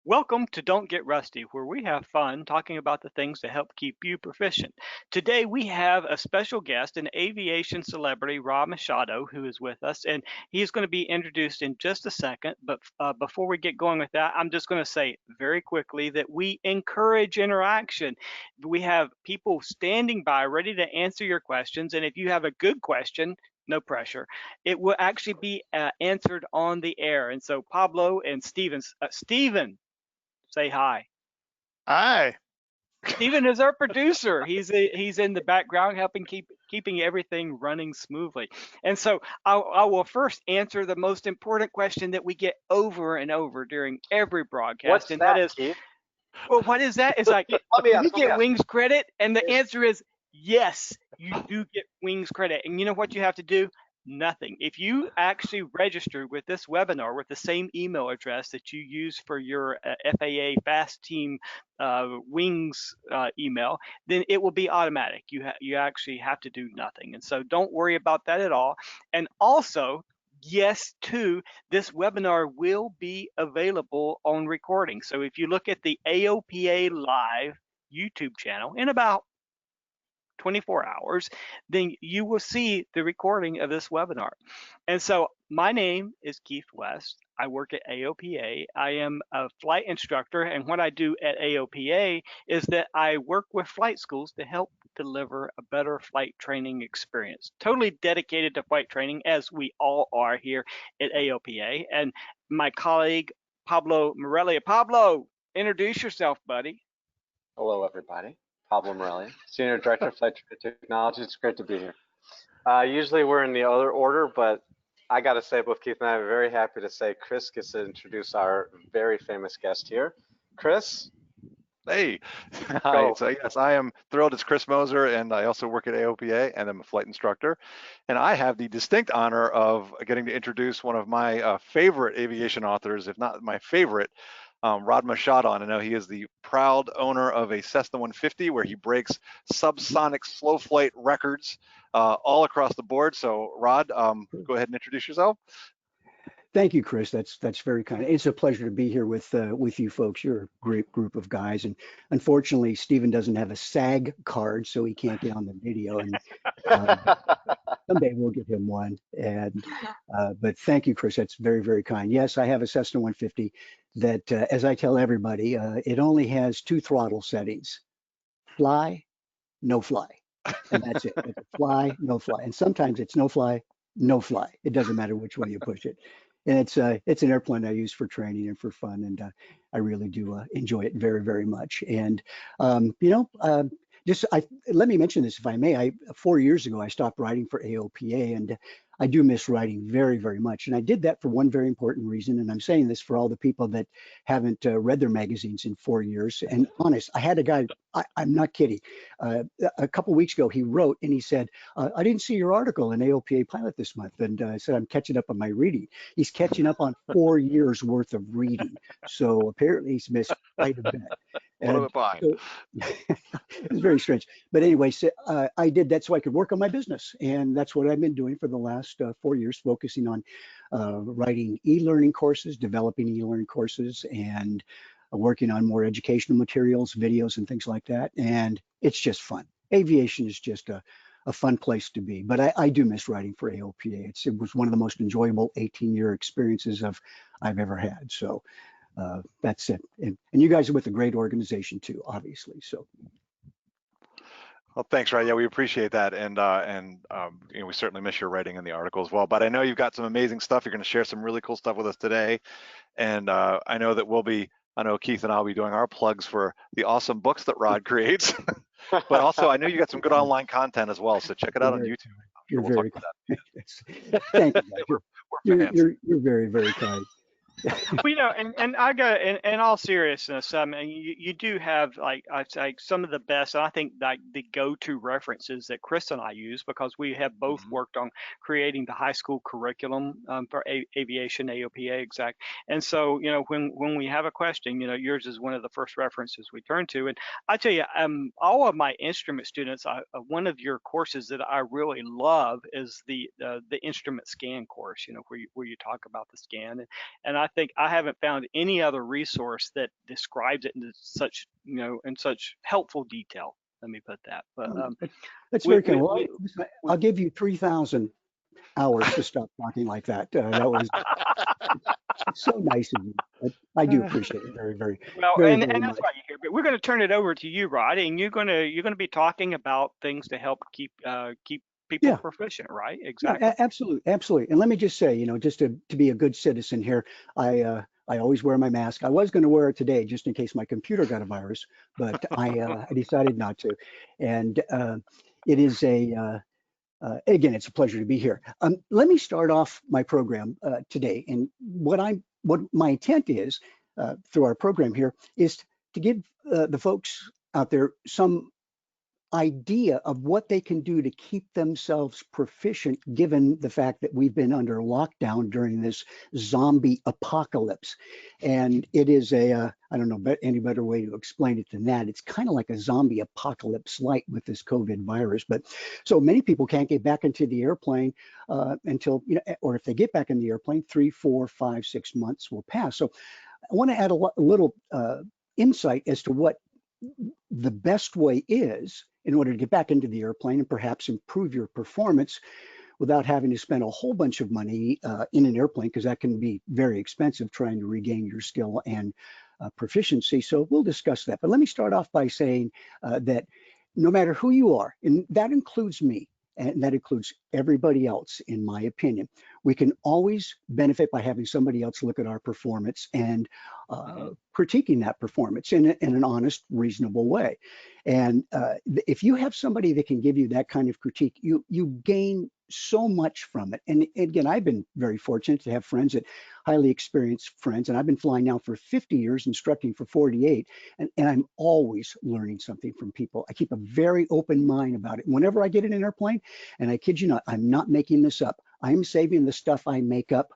Welcome to Don't Get Rusty, where we have fun talking about the things that help keep you proficient. Today we have a special guest, an aviation celebrity, Rod Machado, who is with us, and he's going to be introduced in just a second. But before we get going with that, I'm just going to say very quickly that we encourage interaction. We have people standing by ready to answer your questions, and if you have a good question, no pressure. It will actually be answered on the air. And so Pablo and Steven, say hi. Hi. Steven is our producer. He's in the background helping keeping everything running smoothly. And so I will first answer the most important question that we get over and over during every broadcast, What's and that that, is, Keith? well, what is that? It's like, Let do me we ask. Let me get ask. wings credit? And the answer is yes, you do get wings credit. And you know what you have to do? Nothing. If you actually register with this webinar with the same email address that you use for your FAA Fast Team Wings email, then it will be automatic. You actually have to do nothing. And so don't worry about that at all. And also, yes, too, this webinar will be available on recording. So if you look at the AOPA Live YouTube channel in about 24 hours, then you will see the recording of this webinar. And so my name is Keith West. I work at AOPA. I am a flight instructor, and what I do at AOPA is that I work with flight schools to help deliver a better flight training experience. Totally dedicated to flight training, as we all are here at AOPA. And my colleague, Pablo Morelia. Pablo, introduce yourself, buddy. Hello, everybody. Pablo Morelli, Senior Director of Flight Technology. It's great to be here. Usually we're in the other order, but I got to say, both Keith and I are very happy to say Chris gets to introduce our very famous guest here. Chris? Hey. Hi. Go. So yes, I am thrilled. It's Chris Moser, and I also work at AOPA, and I'm a flight instructor. And I have the distinct honor of getting to introduce one of my favorite aviation authors, if not my favorite, Rod Machado. And I know he is the proud owner of a Cessna 150, where he breaks subsonic slow flight records all across the board. So Rod, go ahead and introduce yourself. Thank you, Chris. That's very kind. It's a pleasure to be here with you folks. You're a great group of guys, and unfortunately, Stephen doesn't have a SAG card, so he can't get on the video. And someday we'll give him one. And but thank you, Chris. That's very, very kind. Yes, I have a Cessna 150 that, as I tell everybody, it only has two throttle settings: fly, no fly, and that's it. It's fly, no fly, and sometimes it's no fly, no fly. It doesn't matter which way you push it. And it's an airplane I use for training and for fun, and I really do enjoy it very, very much. And let me mention this if I may. 4 years ago I stopped writing for AOPA, and I do miss writing very, very much. And I did that for one very important reason. And I'm saying this for all the people that haven't read their magazines in 4 years. And honest, I had a guy. I'm not kidding. A couple weeks ago, he wrote and he said, I didn't see your article in AOPA Pilot this month. And I said, I'm catching up on my reading. He's catching up on 4 years worth of reading. So apparently he's missed quite a bit. What of a bind. So, it's very strange. But anyway, so, I did that so I could work on my business. And that's what I've been doing for the last 4 years, focusing on writing e-learning courses, developing e-learning courses, and working on more educational materials, videos, and things like that. And it's just fun. Aviation is just a fun place to be. But I do miss writing for AOPA. It was one of the most enjoyable 18-year experiences I've ever had. So that's it. And you guys are with a great organization too, obviously. So. Well, thanks, Rod. Yeah, we appreciate that, and we certainly miss your writing in the article as well. But I know you've got some amazing stuff. You're going to share some really cool stuff with us today, and I know that I know Keith and I'll be doing our plugs for the awesome books that Rod creates. But also, I know you got some good online content as well, so check it out on YouTube. You're very kind. Thank you. You're very, very kind. Well, and I got in all seriousness, I mean, you do have like some of the best, and I think like the go-to references that Chris and I use, because we have both worked on creating the high school curriculum for aviation, AOPA exact. And so, when we have a question, yours is one of the first references we turn to. And I tell you, all of my instrument students, one of your courses that I really love is the instrument scan course, where you talk about the scan, and I think I haven't found any other resource that describes it in such, in such helpful detail. Let me put that. But That's we, very kind. we, Well, we, we I'll give you 3,000 hours to stop talking like that. That was it's so nice of you. I do appreciate it very, very, well, very, and very that's much. why you're here. But we're going to turn it over to you, Rod, and you're gonna be talking about things to help keep people Yeah. proficient, right? Yeah, Exactly. absolutely, absolutely. And let me just say, just to be a good citizen here, I always wear my mask. I was going to wear it today just in case my computer got a virus, but I decided not to. And it is again, it's a pleasure to be here. Let me start off my program today, and what my intent is through our program here is to give the folks out there some idea of what they can do to keep themselves proficient given the fact that we've been under lockdown during this zombie apocalypse. And it is I don't know any better way to explain it than that. It's kind of like a zombie apocalypse light with this COVID virus. But so many people can't get back into the airplane until, or if they get back in the airplane, 3, 4, 5, 6 months will pass. So I want to add a little insight as to what the best way is in order to get back into the airplane and perhaps improve your performance without having to spend a whole bunch of money in an airplane, because that can be very expensive trying to regain your skill and proficiency. So we'll discuss that. But let me start off by saying that no matter who you are, and that includes me, and that includes everybody else, in my opinion, we can always benefit by having somebody else look at our performance and critiquing that performance in an honest, reasonable way. And if you have somebody that can give you that kind of critique, you gain so much from it. And again, I've been very fortunate to have friends, that highly experienced friends, and I've been flying now for 50 years, instructing for 48, and I'm always learning something from people. I keep a very open mind about it. Whenever I get in an airplane, and I kid you not, I'm not making this up, I'm saving the stuff I make up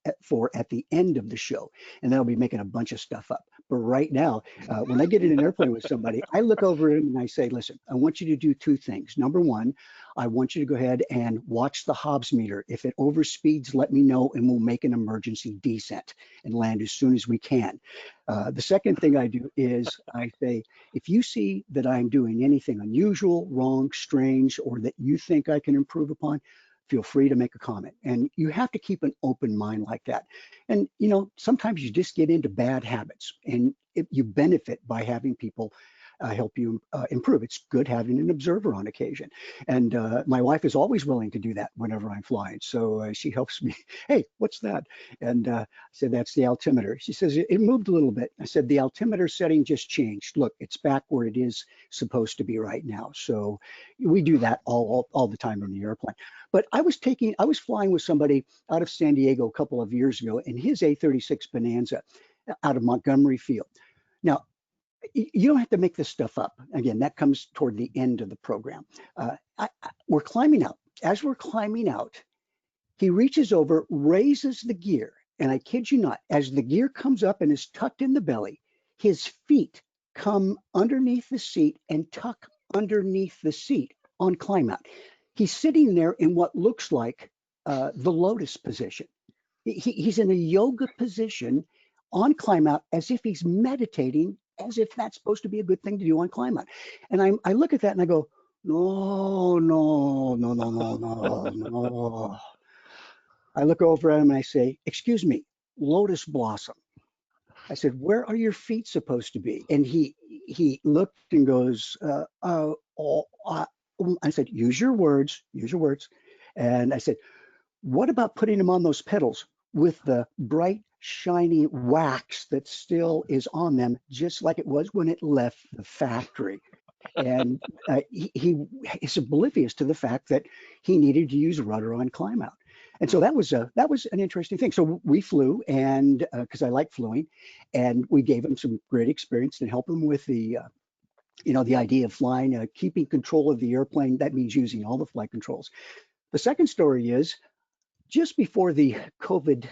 at the end of the show, and then I'll be making a bunch of stuff up. But right now, when I get in an airplane with somebody, I look over at them and I say, listen, I want you to do 2 things. Number 1, I want you to go ahead and watch the Hobbs meter. If it overspeeds, let me know, and we'll make an emergency descent and land as soon as we can. The second thing I do is I say, if you see that I'm doing anything unusual, wrong, strange, or that you think I can improve upon, feel free to make a comment. And you have to keep an open mind like that. And sometimes you just get into bad habits, and you benefit by having people help you improve. It's good having an observer on occasion. And my wife is always willing to do that whenever I'm flying. So she helps me. Hey, what's that? And I said, that's the altimeter. She says, it moved a little bit. I said, the altimeter setting just changed. Look, it's back where it is supposed to be right now. So we do that all the time in the airplane. But I was flying with somebody out of San Diego a couple of years ago in his A36 Bonanza out of Montgomery Field. Now, you don't have to make this stuff up. Again, that comes toward the end of the program. We're climbing out. As we're climbing out, he reaches over, raises the gear, and I kid you not, as the gear comes up and is tucked in the belly, his feet come underneath the seat and tuck underneath the seat on climb out. He's sitting there in what looks like the lotus position. He's in a yoga position on climb out, as if he's meditating, as if that's supposed to be a good thing to do on climb out. And I look at that and I go, no, no, no, no, no, no, no. I look over at him and I say, excuse me, lotus blossom. I said, where are your feet supposed to be? And he looked and goes, I said, use your words, use your words. And I said, what about putting them on those pedals with the bright, shiny wax that still is on them, just like it was when it left the factory? And he is oblivious to the fact that he needed to use rudder on climb out. And so that was an interesting thing. So we flew, and because I like flying, and we gave him some great experience to help him with the the idea of flying, keeping control of the airplane. That means using all the flight controls. The second story is just before the COVID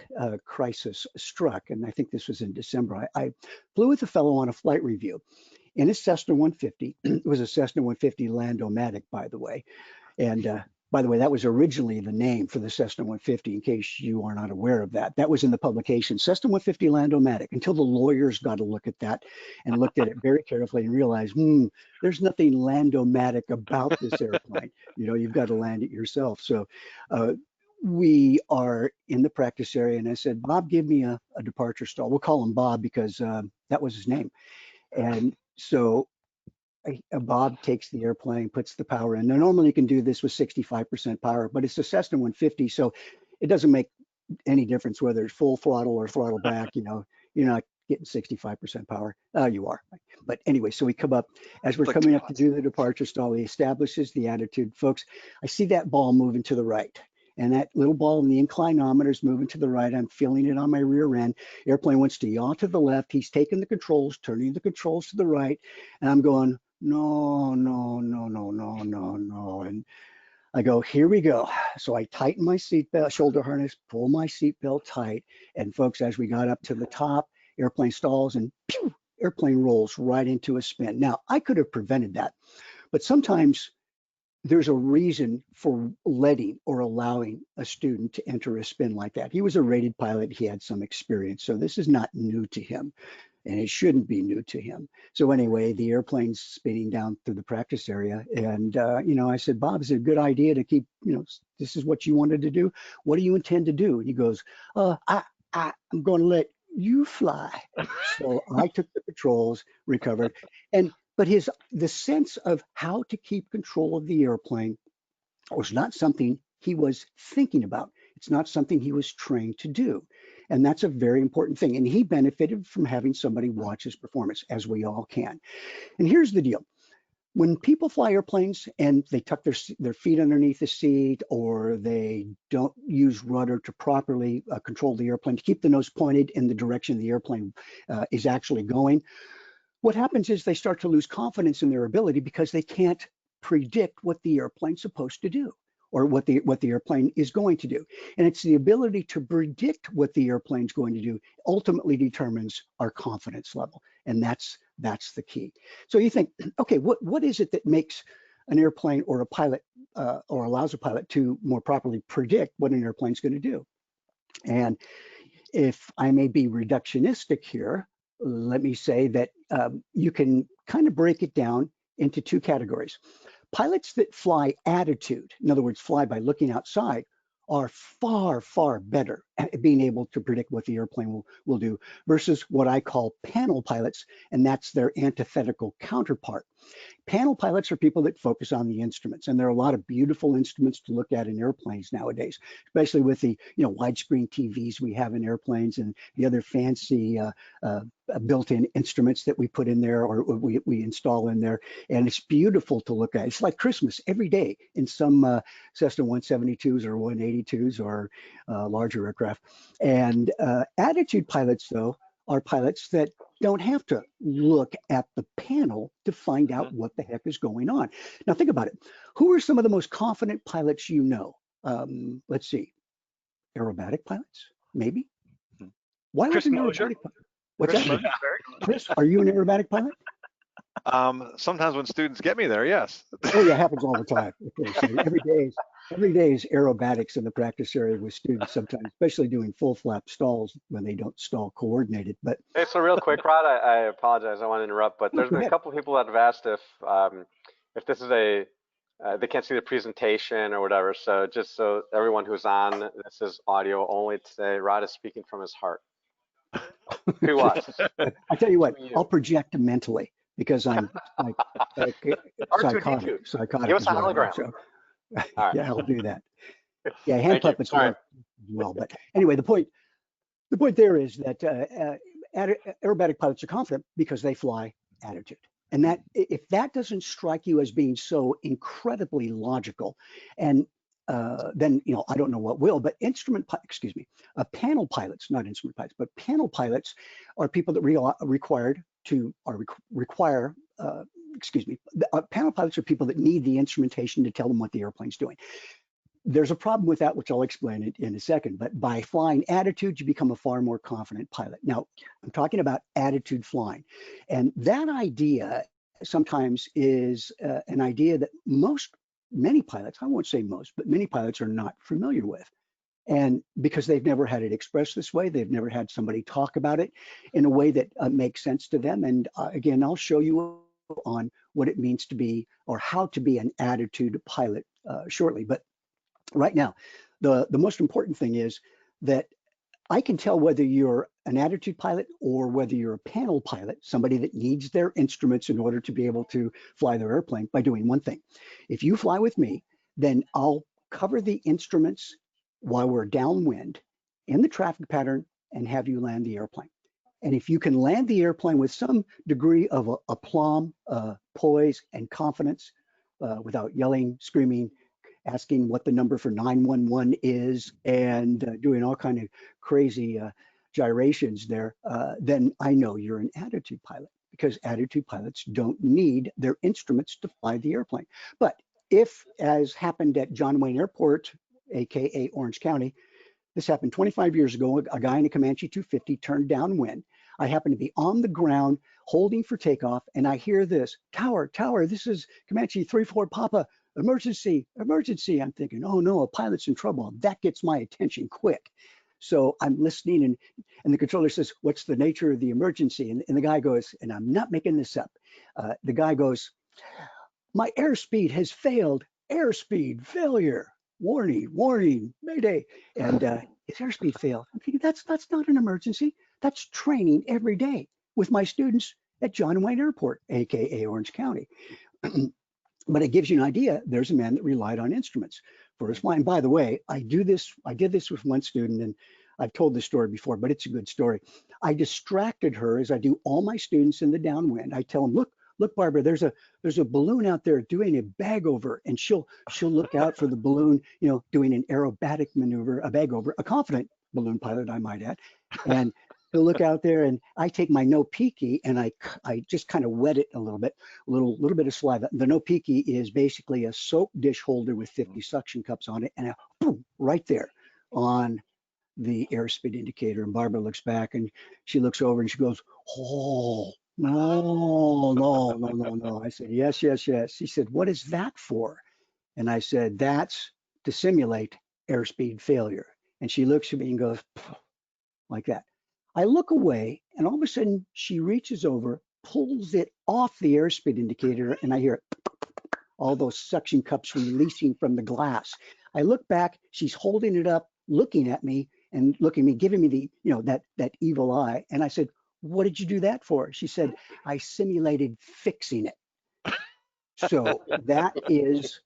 crisis struck, and I think this was in December, I flew with a fellow on a flight review in a Cessna 150. It was a Cessna 150 Lando-matic, by the way. And By the way, that was originally the name for the Cessna 150, in case you are not aware of that. That was in the publication, Cessna 150 Landomatic, until the lawyers got to look at that and looked at it very carefully and realized, there's nothing Landomatic about this airplane. You know, you've got to land it yourself. So we are in the practice area, and I said, Bob, give me a departure stall. We'll call him Bob because that was his name. And so Bob takes the airplane, puts the power in. Now, normally you can do this with 65% power, but it's a Cessna 150, so it doesn't make any difference whether it's full throttle or throttle back. You know, you're not getting 65% power. You are. But anyway, so we come up, as we're coming up to do the departure stall, he establishes the attitude. Folks, I see that ball moving to the right. And that little ball in the inclinometer is moving to the right. I'm feeling it on my rear end. Airplane wants to yaw to the left. He's taking the controls, turning the controls to the right. And I'm going, no, no, no, no, no, no, no. And I go, here we go. So I tighten my seatbelt, shoulder harness, pull my seatbelt tight. And folks, as we got up to the top, airplane stalls and pew, airplane rolls right into a spin. Now, I could have prevented that, but sometimes there's a reason for letting or allowing a student to enter a spin like that. He was a rated pilot. He had some experience. So this is not new to him, and it shouldn't be new to him. So anyway, the airplane's spinning down through the practice area. And, you know, I said, Bob, is it a good idea to keep, you know, this is what you wanted to do? What do you intend to do? And he goes, I'm going to let you fly. So I took the controls, recovered. But the sense of how to keep control of the airplane was not something he was thinking about. It's not something he was trained to do. And that's a very important thing. And he benefited from having somebody watch his performance, as we all can. And here's the deal. When people fly airplanes and they tuck their feet underneath the seat, or they don't use rudder to properly control the airplane, to keep the nose pointed in the direction the airplane is actually going, what happens is they start to lose confidence in their ability because they can't predict what the airplane's supposed to do, or what the airplane is going to do. And it's the ability to predict what the airplane's going to do ultimately determines our confidence level. And that's the key. So you think, okay, what is it that makes an airplane or a pilot or allows a pilot to more properly predict what an airplane's going to do? And if I may be reductionistic here, let me say that you can kind of break it down into two categories. Pilots that fly attitude, in other words, fly by looking outside, are far, far better at being able to predict what the airplane will do versus what I call panel pilots, and that's their antithetical counterpart. Panel pilots are people that focus on the instruments, and there are a lot of beautiful instruments to look at in airplanes nowadays, especially with the widescreen TVs we have in airplanes and the other fancy built-in instruments that we put in there, or we install in there, and it's beautiful to look at. It's like Christmas every day in some Cessna 172s or 182s or larger aircraft. And attitude pilots, though, are pilots that don't have to look at the panel to find out what the heck is going on. Now think about it. Who are some of the most confident pilots you know? Let's see. Aerobatic pilots, maybe? Why was an aerobatic pilot? What's that? Chris, are you an aerobatic pilot? Sometimes when students get me there, yes. Oh yeah, it happens all the time. Okay, so every day is aerobatics in the practice area with students sometimes, especially doing full flap stalls when they don't stall coordinated. But hey, so real quick, Rod, I apologize, I want to interrupt, but there's been a couple of people that have asked if this is they can't see the presentation or whatever. So just so everyone who's on, this is audio only today. Rod is speaking from his heart. Who watches? I tell you what, I'll project mentally because I'm like psychotic. Give us a hologram. So, right. Yeah, I'll do that. Yeah, hand puppets work as well. But anyway, the point there is that aerobatic pilots are confident because they fly attitude. And that if that doesn't strike you as being so incredibly logical, and then I don't know what will. But panel pilots, not instrument pilots, but panel pilots are people that panel pilots are people that need the instrumentation to tell them what the airplane's doing. There's a problem with that, which I'll explain it in a second. But by flying attitude, you become a far more confident pilot. Now, I'm talking about attitude flying. And that idea sometimes is an idea that most many pilots, I won't say most, but many pilots are not familiar with. And because they've never had it expressed this way, they've never had somebody talk about it in a way that makes sense to them. And again, I'll show you on what it means to be, or how to be, an attitude pilot shortly. But right now, the most important thing is that I can tell whether you're an attitude pilot or whether you're a panel pilot, somebody that needs their instruments in order to be able to fly their airplane, by doing one thing. If you fly with me, then I'll cover the instruments while we're downwind in the traffic pattern and have you land the airplane. And if you can land the airplane with some degree of aplomb, poise, and confidence, without yelling, screaming, asking what the number for 911 is, and doing all kind of crazy gyrations there, then I know you're an attitude pilot, because attitude pilots don't need their instruments to fly the airplane. But if, as happened at John Wayne Airport, AKA Orange County, this happened 25 years ago, a guy in a Comanche 250 turned downwind. I happened to be on the ground holding for takeoff, and I hear this, tower, this is Comanche 34 Papa, emergency, emergency. I'm thinking, oh no, a pilot's in trouble. That gets my attention quick. So I'm listening, and the controller says, what's the nature of the emergency? And the guy goes, and I'm not making this up, the guy goes, my airspeed has failed, airspeed failure. Warning, warning, mayday. And his airspeed failed. I'm thinking, that's not an emergency. That's training every day with my students at John Wayne Airport, AKA Orange County. But it gives you an idea. There's a man that relied on instruments for his flying. By the way, I did this with one student, and I've told this story before, but it's a good story. I distracted her, as I do all my students in the downwind. I tell them, look, Barbara, there's a balloon out there doing a bag over, and she'll look out for the balloon, doing an aerobatic maneuver, a bag over, a confident balloon pilot, I might add. And he'll look out there, and I take my no peeky, and I just kind of wet it a little bit, a little bit of saliva. The no peeky is basically a soap dish holder with 50 suction cups on it, and boom, right there on the airspeed indicator. And Barbara looks back, and she looks over, and she goes, oh. No. I said, yes. She said, what is that for? And I said, that's to simulate airspeed failure. And she looks at me and goes, like that. I look away, and all of a sudden she reaches over, pulls it off the airspeed indicator, and I hear all those suction cups releasing from the glass. I look back, she's holding it up, looking at me, giving me the, that evil eye. And I said, what did you do that for? She said, I simulated fixing it. So that is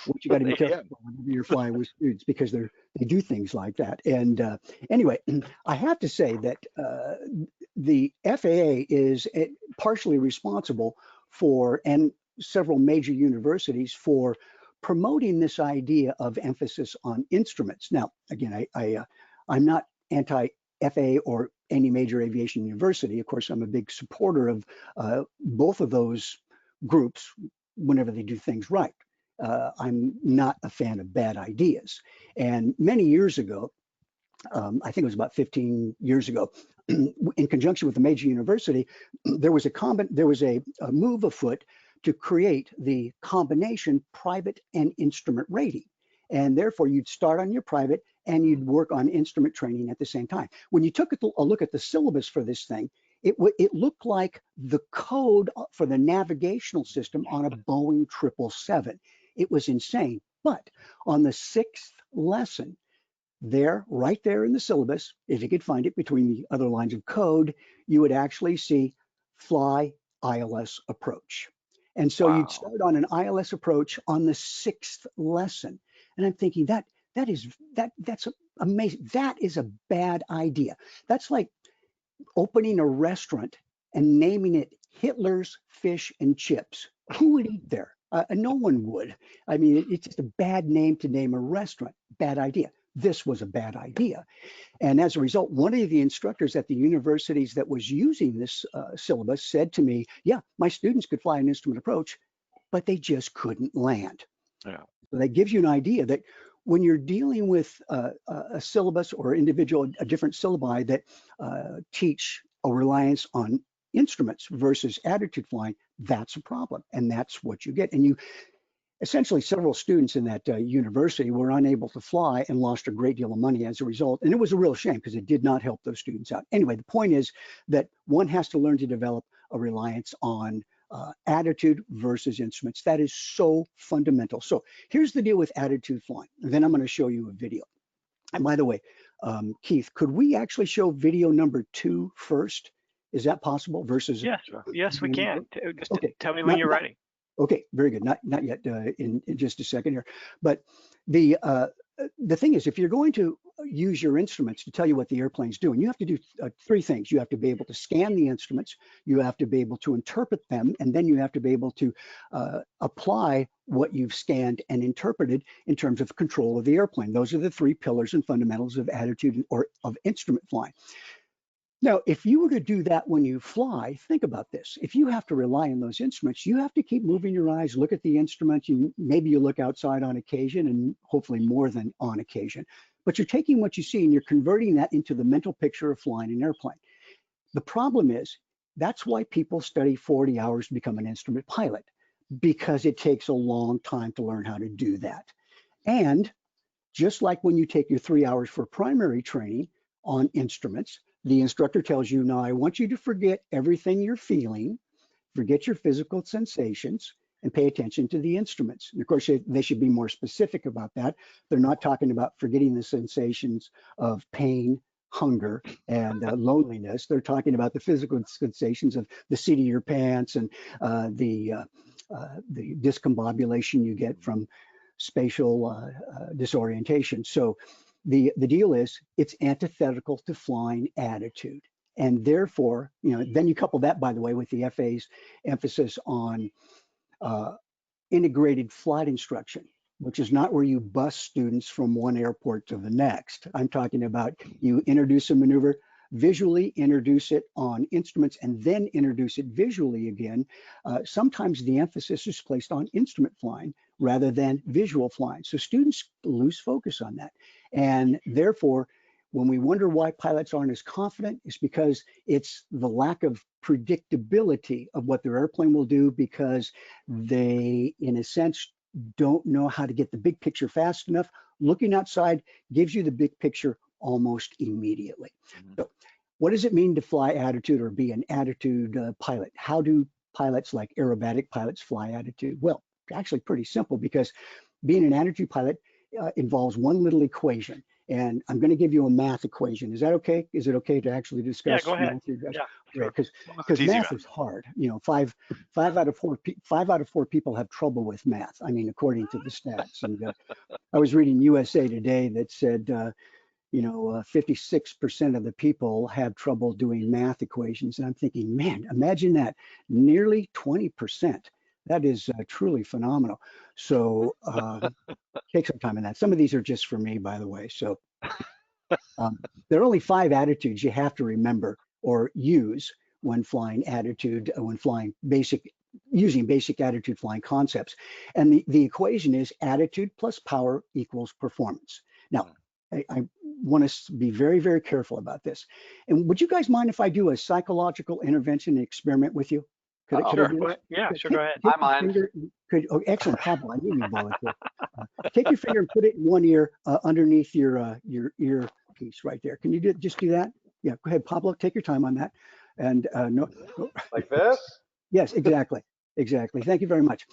what you got to be careful about whenever you're flying with students, because they do things like that. And anyway, I have to say that the FAA is partially responsible for, and several major universities, for promoting this idea of emphasis on instruments. Now, again, I'm not anti-FAA or any major aviation university. Of course, I'm a big supporter of both of those groups whenever they do things right. I'm not a fan of bad ideas. And many years ago, I think it was about 15 years ago, in conjunction with a major university, there was a move afoot to create the combination private and instrument rating. And therefore, you'd start on your private and you'd work on instrument training at the same time. When you took a look at the syllabus for this thing, it looked like the code for the navigational system on a Boeing 777. It was insane. But on the 6th lesson, right there in the syllabus, if you could find it between the other lines of code, you would actually see fly ILS approach. And so you'd start on an ILS approach on the 6th lesson. And I'm thinking that's amazing. That is a bad idea. That's like opening a restaurant and naming it Hitler's Fish and Chips. Who would eat there? No one would. I mean, it's just a bad name to name a restaurant. Bad idea. This was a bad idea. And as a result, one of the instructors at the universities that was using this syllabus said to me, yeah, my students could fly an instrument approach, but they just couldn't land. Yeah. So that gives you an idea that when you're dealing with a syllabus or a different syllabi that teach a reliance on instruments versus attitude flying, that's a problem. And that's what you get. And essentially several students in that university were unable to fly and lost a great deal of money as a result. And it was a real shame because it did not help those students out. Anyway, the point is that one has to learn to develop a reliance on attitude versus instruments. That is so fundamental. So here's the deal with attitude flying. And then I'm going to show you a video. And by the way, Keith, could we actually show video number 2 first? Is that possible versus? Yes, yes, we can. Just okay. Tell me when you're ready. Okay, very good. Not yet. In just a second here, but the thing is, if you're going to use your instruments to tell you what the airplane's doing, you have to do 3 things. You have to be able to scan the instruments, you have to be able to interpret them, and then you have to be able to apply what you've scanned and interpreted in terms of control of the airplane. Those are the 3 pillars and fundamentals of attitude or of instrument flying. Now, if you were to do that when you fly, think about this. If you have to rely on those instruments, you have to keep moving your eyes, look at the instruments. Maybe you look outside on occasion, and hopefully more than on occasion. But you're taking what you see and you're converting that into the mental picture of flying an airplane. The problem is, that's why people study 40 hours to become an instrument pilot, because it takes a long time to learn how to do that. And just like when you take your 3 hours for primary training on instruments, the instructor tells you, now I want you to forget everything you're feeling, forget your physical sensations, and pay attention to the instruments. And of course, they should be more specific about that. They're not talking about forgetting the sensations of pain, hunger, and loneliness. They're talking about the physical sensations of the seat of your pants and the discombobulation you get from spatial disorientation. So the deal is, it's antithetical to flying attitude. And therefore, then you couple that, by the way, with the FAA's emphasis on integrated flight instruction, which is not where you bus students from one airport to the next. I'm talking about you introduce a maneuver, visually introduce it on instruments, and then introduce it visually again. Sometimes the emphasis is placed on instrument flying rather than visual flying. So students lose focus on that. And therefore, when we wonder why pilots aren't as confident, it's because it's the lack of predictability of what their airplane will do, because they, in a sense, don't know how to get the big picture fast enough. Looking outside gives you the big picture almost immediately. So what does it mean to fly attitude or be an attitude pilot? How do pilots like aerobatic pilots fly attitude? Well, actually pretty simple, because being an attitude pilot involves one little equation. And I'm going to give you a math equation. Is that okay? Is it okay to actually discuss? Yeah, go ahead. Yeah, because math is hard. Five out of four people have trouble with math. I mean, according to the stats. And I was reading USA Today that said, 56% of the people have trouble doing math equations. And I'm thinking, man, imagine that, nearly 20%. That is truly phenomenal. So take some time on that. Some of these are just for me, by the way. So there are only 5 attitudes you have to remember or use when flying attitude, using basic attitude flying concepts. And the equation is attitude plus power equals performance. Now, I want to be very, very careful about this. And would you guys mind if I do a psychological intervention experiment with you? Sure. Go ahead. I mind. Excellent, Pablo. I knew you volunteered. Take your finger and put it in one ear underneath your earpiece right there. Can you just do that? Yeah, go ahead, Pablo. Take your time on that. And no, like this? Yes, exactly. Thank you very much.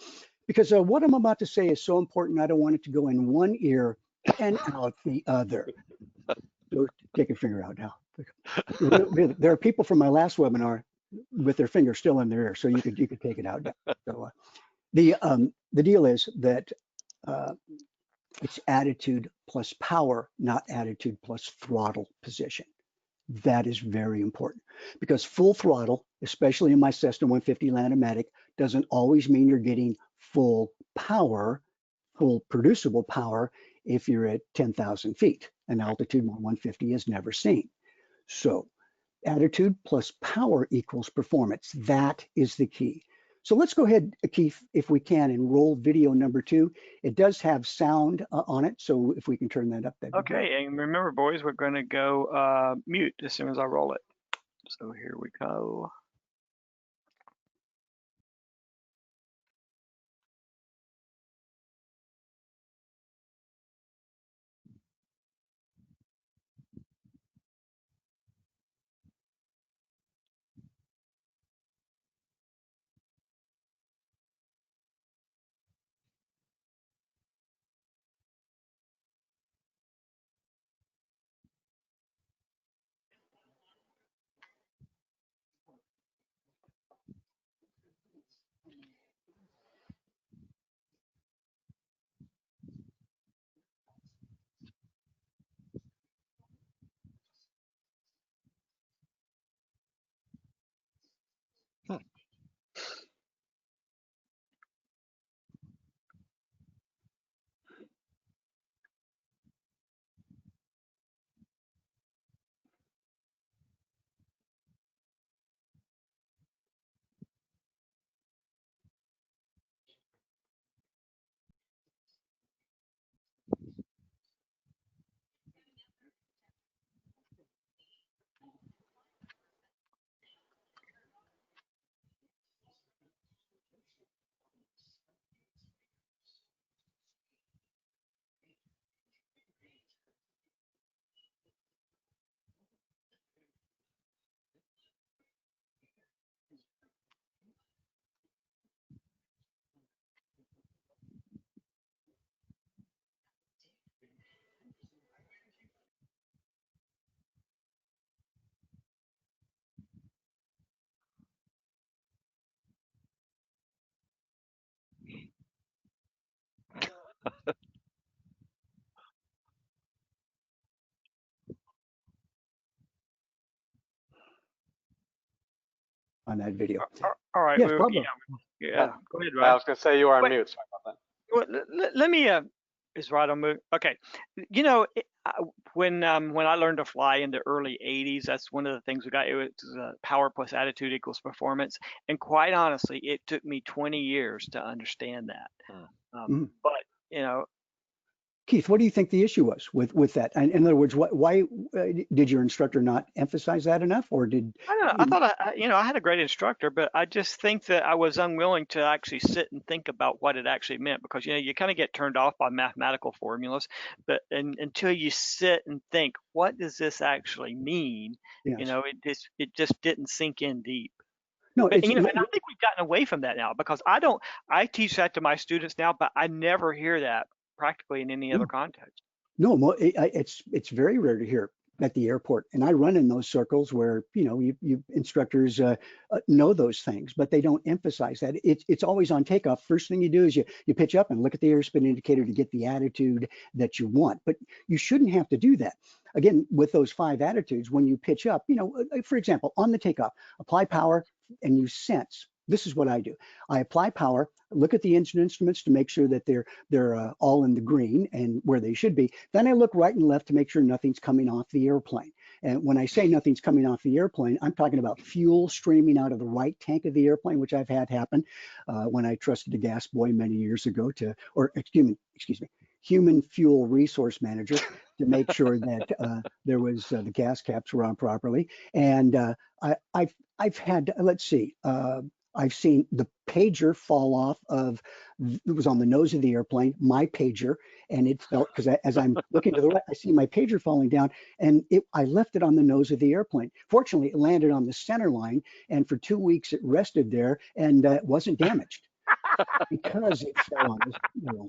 Because what I'm about to say is so important, I don't want it to go in one ear and out the other. So take your finger out now. There are people from my last webinar with their finger still in their ear, so you could take it out. So the deal is that it's attitude plus power, not attitude plus throttle position. That is very important, because full throttle, especially in my Cessna 150 Landomatic, doesn't always mean you're getting full power, full producible power if you're at 10,000 feet, an altitude 150 is never seen. So attitude plus power equals performance. That is the key. So let's go ahead, Keith, if we can, and roll video number 2. It does have sound on it, so if we can turn that up. Okay, and remember, boys, we're going to go mute as soon as I roll it. So here we go. on that video. All right. Yes, Well, Pablo. yeah. Go ahead, I Rod. was going to say you are on Wait. mute. Sorry about that. Well, let me. Is Rod on move? Okay. When I learned to fly in the early '80s, that's one of the things we got. It was power plus attitude equals performance. And quite honestly, it took me 20 years to understand that. But Keith, what do you think the issue was with that? And in other words, why did your instructor not emphasize that enough, or did? I don't know. I thought I had a great instructor, but I just think that I was unwilling to actually sit and think about what it actually meant, because you kind of get turned off by mathematical formulas, but until you sit and think, what does this actually mean? Yes. It just didn't sink in deep. No, And, and I think we've gotten away from that now, because I teach that to my students now, but I never hear that practically in any other context. No, it's very rare to hear at the airport, and I run in those circles where you instructors know those things, but they don't emphasize that. It's always on takeoff. First thing you do is you pitch up and look at the airspeed indicator to get the attitude that you want, but you shouldn't have to do that. Again, with those 5 attitudes, when you pitch up, for example, on the takeoff, apply power and you sense. This is what I do. I apply power, look at the instruments to make sure that they're all in the green and where they should be. Then I look right and left to make sure nothing's coming off the airplane. And when I say nothing's coming off the airplane, I'm talking about fuel streaming out of the right tank of the airplane, which I've had happen when I trusted a gas boy many years ago excuse me, human fuel resource manager to make sure that there was the gas caps were on properly. And I've had, let's see, I've seen the pager fall off it was on the nose of the airplane, my pager, and it fell, because as I'm looking to the right, I see my pager falling down, and I left it on the nose of the airplane. Fortunately, it landed on the center line, and for 2 weeks it rested there, and it wasn't damaged because it fell on the center line.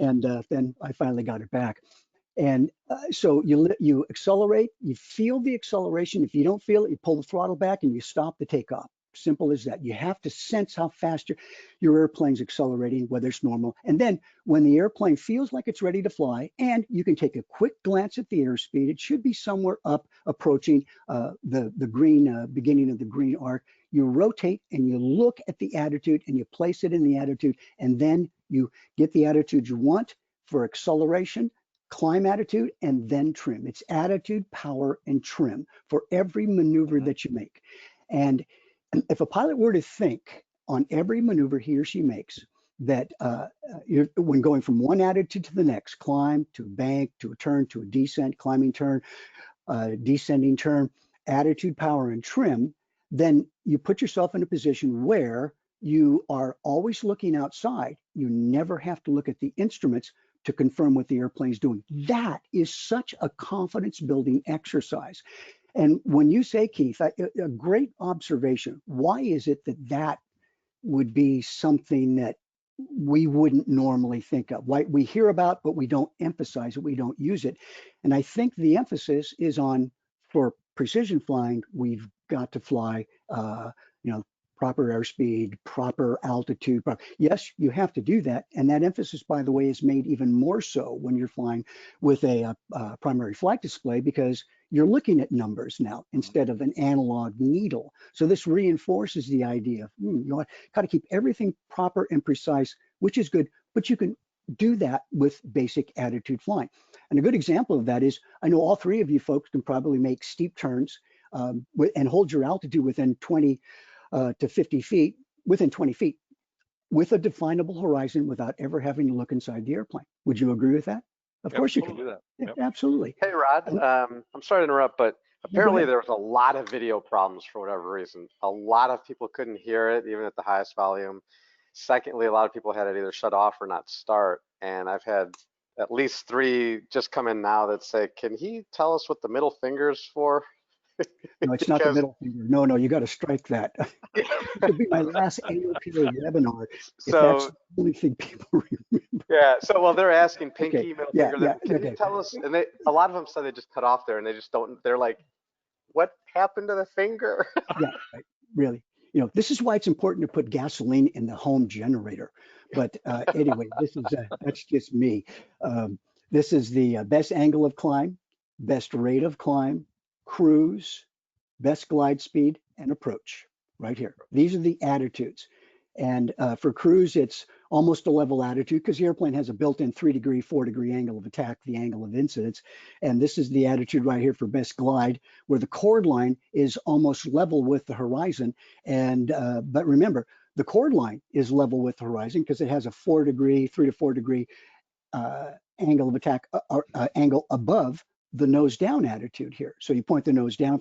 And then I finally got it back. And so you accelerate, you feel the acceleration. If you don't feel it, you pull the throttle back and you stop the takeoff. Simple as that. You have to sense how fast your airplane's accelerating, whether it's normal. And then when the airplane feels like it's ready to fly, and you can take a quick glance at the airspeed, it should be somewhere up approaching the green, beginning of the green arc. You rotate and you look at the attitude and you place it in the attitude, and then you get the attitude you want for acceleration, climb attitude, and then trim. It's attitude, power, and trim for every maneuver that you make. And if a pilot were to think on every maneuver he or she makes that when going from one attitude to the next, climb to a bank, to a turn, to a descent, climbing turn, descending turn, attitude, power, and trim, then you put yourself in a position where you are always looking outside. You never have to look at the instruments to confirm what the airplane is doing. That is such a confidence building exercise. And when you say, Keith, a great observation, why is it that would be something that we wouldn't normally think of? Why we hear about, but we don't emphasize it, we don't use it. And I think the emphasis is on, for precision flying, we've got to fly, proper airspeed, proper altitude. Yes, you have to do that. And that emphasis, by the way, is made even more so when you're flying with a primary flight display, because you're looking at numbers now instead of an analog needle. So this reinforces the idea of, you got to keep everything proper and precise, which is good, but you can do that with basic attitude flying. And a good example of that is, I know all 3 of you folks can probably make steep turns and hold your altitude within 20 to 50 feet, within 20 feet, with a definable horizon without ever having to look inside the airplane. Would you agree with that? Of course you can do that. Yep. Yeah, absolutely. Hey, Rod, I'm sorry to interrupt, but apparently there was a lot of video problems for whatever reason. A lot of people couldn't hear it, even at the highest volume. Secondly, a lot of people had it either shut off or not start. And I've had at least 3 just come in now that say, can he tell us what the middle finger's for? No, it's not the middle finger. No, you got to strike that. It could be my last AOPA webinar. If that's the only thing people remember. Yeah. So, well, they're asking pinky, Okay. middle Yeah, finger. Can you tell us? And a lot of them said they just cut off there, and they just don't. They're like, what happened to the finger? Yeah, right, really. This is why it's important to put gasoline in the home generator. But anyway, that's just me. This is the best angle of climb, best rate of climb, cruise, best glide speed, and approach. right here. These are the attitudes. And for cruise, it's almost a level attitude because the airplane has a built-in 3-degree, 4-degree angle of attack, the angle of incidence. And this is the attitude right here for best glide, where the chord line is almost level with the horizon. And but remember, the chord line is level with the horizon because it has a 4-degree, 3 to 4 degree angle of attack, angle above the nose down attitude here. So you point the nose down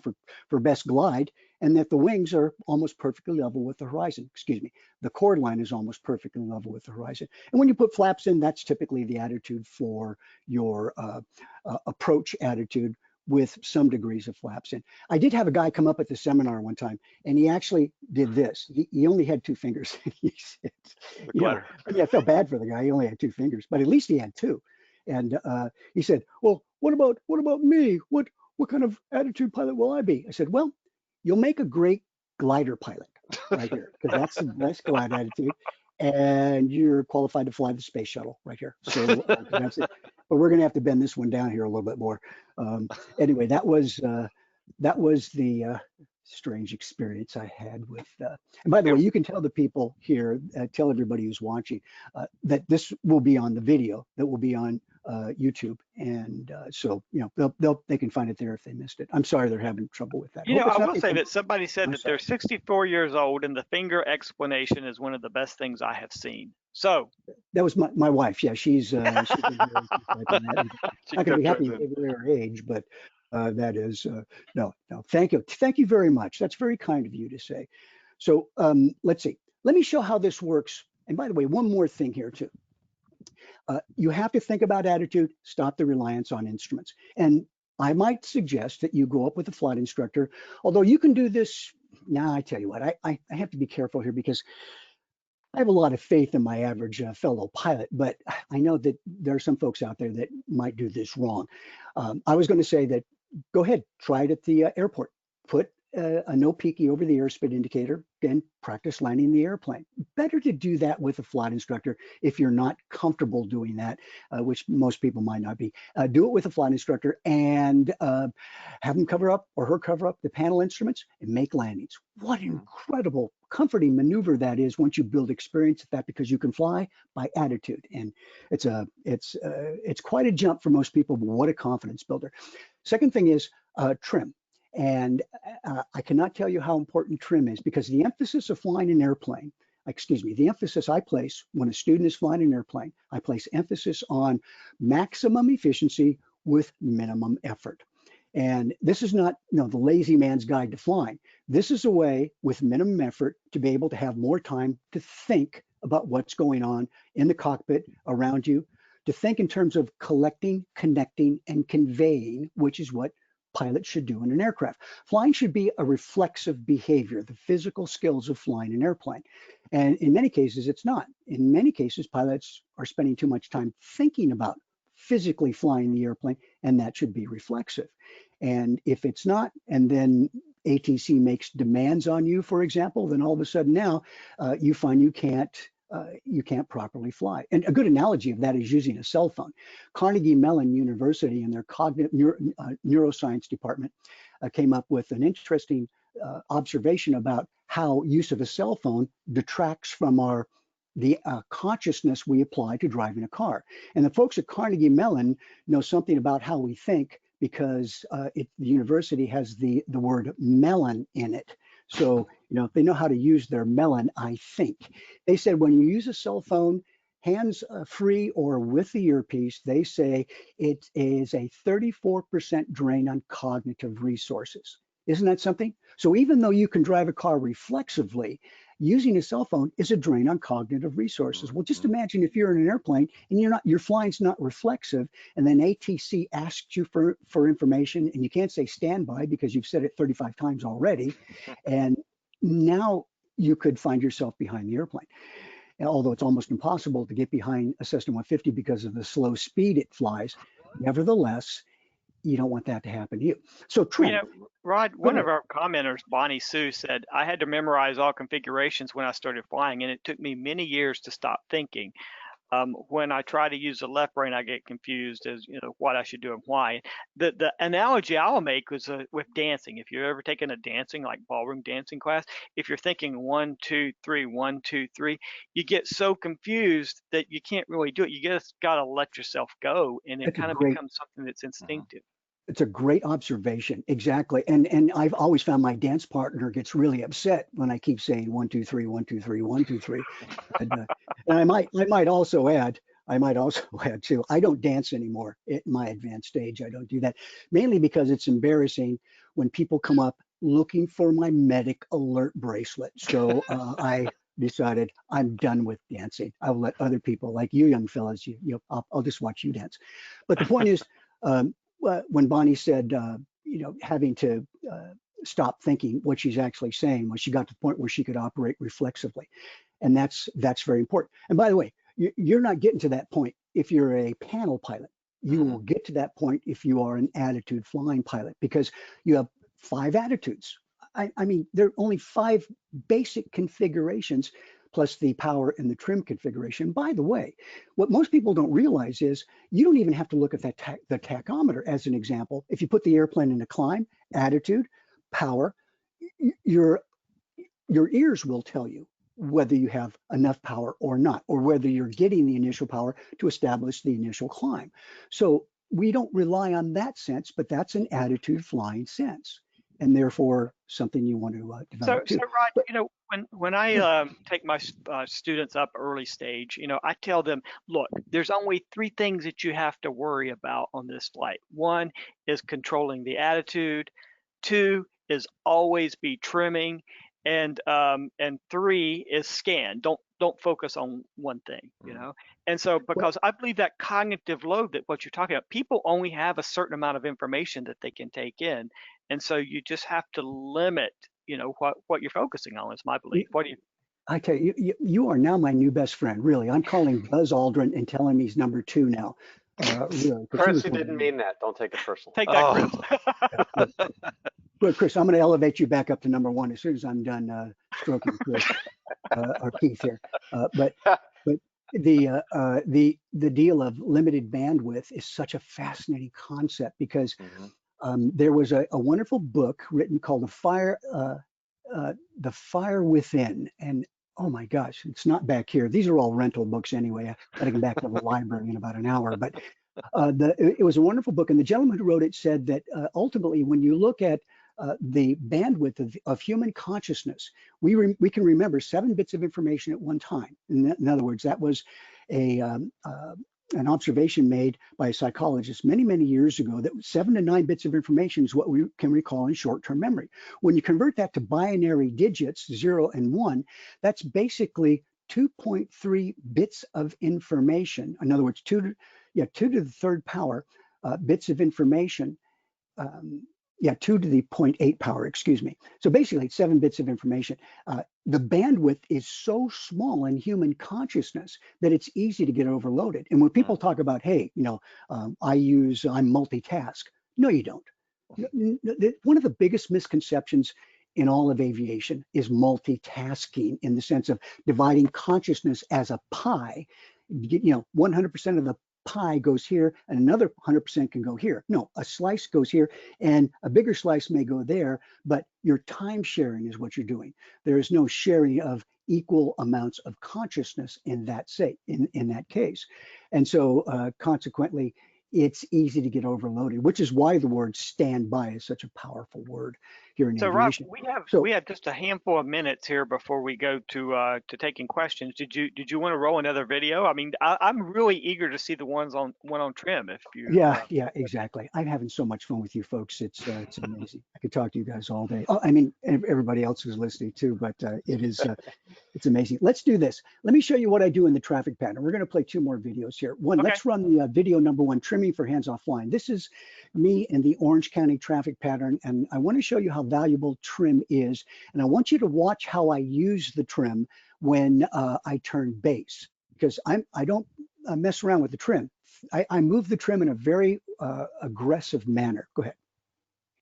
for best glide, and that the wings are almost perfectly level with the horizon. Excuse me, the chord line is almost perfectly level with the horizon. And when you put flaps in, that's typically the attitude for your approach attitude with some degrees of flaps in. I did have a guy come up at the seminar one time, and he actually did this. He only had 2 fingers. He said, you know, I mean, I felt bad for the guy. He only had 2 fingers, but at least he had 2. And he said, well, what about me? What kind of attitude pilot will I be? I said, well, you'll make a great glider pilot right here, because that's the best glide attitude. And you're qualified to fly the space shuttle right here. So that's it. But we're going to have to bend this one down here a little bit more. Anyway, that was the strange experience I had with. And by the way, you can tell the people here, tell everybody who's watching that this will be on the video that will be on YouTube, and so you know they can find it there if they missed it. I'm sorry they're having trouble with that. You know, I will say that somebody said that they're 64 years old, and the finger explanation is one of the best things I have seen. So that was my wife. Yeah, she's been very that. I can be happy with her age, but that is no. Thank you very much. That's very kind of you to say. So let's see. Let me show how this works. And by the way, one more thing here too. You have to think about attitude, stop the reliance on instruments. And I might suggest that you go up with a flight instructor, although you can do this. Now, I tell you what, I have to be careful here because I have a lot of faith in my average fellow pilot, but I know that there are some folks out there that might do this wrong. I was going to say that go ahead, try it at the airport. Put a no peeky over the airspeed indicator and practice landing the airplane. Better to do that with a flight instructor if you're not comfortable doing that, which most people might not be. Do it with a flight instructor and have him cover up or her cover up the panel instruments and make landings. What incredible comforting maneuver that is once you build experience at that, because you can fly by attitude. And it's quite a jump for most people, but what a confidence builder. Second thing is trim. And I cannot tell you how important trim is, because the emphasis of flying an airplane, the emphasis I place when a student is flying an airplane, I place emphasis on maximum efficiency with minimum effort. And this is not, the lazy man's guide to flying. This is a way with minimum effort to be able to have more time to think about what's going on in the cockpit around you, to think in terms of collecting, connecting, and conveying, which is what pilots should do in an aircraft. Flying should be a reflexive behavior, the physical skills of flying an airplane. And in many cases, it's not. In many cases, pilots are spending too much time thinking about physically flying the airplane, and that should be reflexive. And if it's not, and then ATC makes demands on you, for example, then all of a sudden now you find you can't properly fly. And a good analogy of that is using a cell phone. Carnegie Mellon University and their cognitive neuroscience department came up with an interesting observation about how use of a cell phone detracts from the consciousness we apply to driving a car. And the folks at Carnegie Mellon know something about how we think, because the university has the word melon in it. So, they know how to use their melon, I think. They said when you use a cell phone, hands free or with the earpiece, they say it is a 34% drain on cognitive resources. Isn't that something? So even though you can drive a car reflexively, using a cell phone is a drain on cognitive resources. Well, just imagine if you're in an airplane and your flying's not reflexive, and then ATC asks you for information, and you can't say standby because you've said it 35 times already, and now you could find yourself behind the airplane. Although it's almost impossible to get behind a Cessna 150 because of the slow speed it flies, nevertheless, you don't want that to happen to you. So trim. Rod, one of our commenters, Bonnie Sue, said, I had to memorize all configurations when I started flying, and it took me many years to stop thinking. when I try to use the left brain, I get confused as what I should do and why. The analogy I'll make was with dancing. If you've ever taken a dancing, like ballroom dancing class, if you're thinking 1, 2, 3, 1, 2, 3, you get so confused that you can't really do it. You just gotta let yourself go, and it That's a kind of great becomes something that's instinctive. It's a great observation. Exactly. And I've always found my dance partner gets really upset when I keep saying 1, 2, 3, 1, 2, 3, 1, 2, 3. And I might also add too, I don't dance anymore at my advanced stage. I don't do that mainly because it's embarrassing when people come up looking for my medic alert bracelet. So I decided I'm done with dancing. I'll let other people like you young fellas, I'll just watch you dance. But the point is, when Bonnie said, having to stop thinking what she's actually saying when she got to the point where she could operate reflexively. And that's very important. And by the way, you're not getting to that point if you're a panel pilot. You will get to that point if you are an attitude flying pilot because you have 5 attitudes. I mean, there are only 5 basic configurations plus the power and the trim configuration. By the way, what most people don't realize is you don't even have to look at the tachometer as an example. If you put the airplane into climb, attitude, power, your ears will tell you whether you have enough power or not, or whether you're getting the initial power to establish the initial climb. So we don't rely on that sense, but that's an attitude flying sense, and therefore something you want to develop So too. Rod, But when yeah, I take my students up early stage, I tell them, look, there's only 3 things that you have to worry about on this flight. 1 is controlling the attitude. 2 is always be trimming, and 3 is scan. Don't focus on one thing. And so well, because I believe that cognitive load that what you're talking about, people only have a certain amount of information that they can take in, and so you just have to limit, what you're focusing on is my belief. What do you I tell you, you are now my new best friend. Really, I'm calling Buzz Aldrin and telling him he's number 2 now. Really, because he Chris, was he number didn't 1. mean that. Don't take it personal. take that, Chris? Oh, Yeah. Good, Chris. I'm going to elevate you back up to number 1 as soon as I'm done stroking Chris or Keith here. But but the deal of limited bandwidth is such a fascinating concept because there was a wonderful book written called The Fire Within, and oh my gosh, it's not back here. These are all rental books anyway. I got to go back to the library in about an hour. But it was a wonderful book, and the gentleman who wrote it said that ultimately, when you look at the bandwidth of human consciousness, we can remember 7 bits of information at one time. In other words, that was a an observation made by a psychologist many, many years ago that 7 to 9 bits of information is what we can recall in short-term memory. When you convert that to binary digits, 0 and 1, that's basically 2.3 bits of information. In other words, 2 to the 3rd power bits of information. 2 to the 0.8 power, excuse me. So basically it's 7 bits of information. The bandwidth is so small in human consciousness that it's easy to get overloaded. And when people talk about, hey, I'm multitask. No, you don't. One of the biggest misconceptions in all of aviation is multitasking in the sense of dividing consciousness as a pie. 100% of the pie goes here and another 100% can go here. No, a slice goes here and a bigger slice may go there, but your time sharing is what you're doing. There is no sharing of equal amounts of consciousness in that in that case. And so consequently, it's easy to get overloaded, which is why the word standby is such a powerful word here in So Rob, aviation. we have just a handful of minutes here before we go to taking questions. Did you want to roll another video? I mean, I'm really eager to see the one on trim. If you Yeah, exactly. I'm having so much fun with you folks. It's amazing. I could talk to you guys all day. Oh, I mean, everybody else who's listening too, but it's amazing. Let's do this. Let me show you what I do in the traffic pattern. We're going to play 2 more videos here. okay. Let's run the video number 1, trimming for hands-off flying. This is me in the Orange County traffic pattern, and I want to show you how valuable trim is. And I want you to watch how I use the trim when I turn base, because I don't mess around with the trim. I move the trim in a very aggressive manner. Go ahead.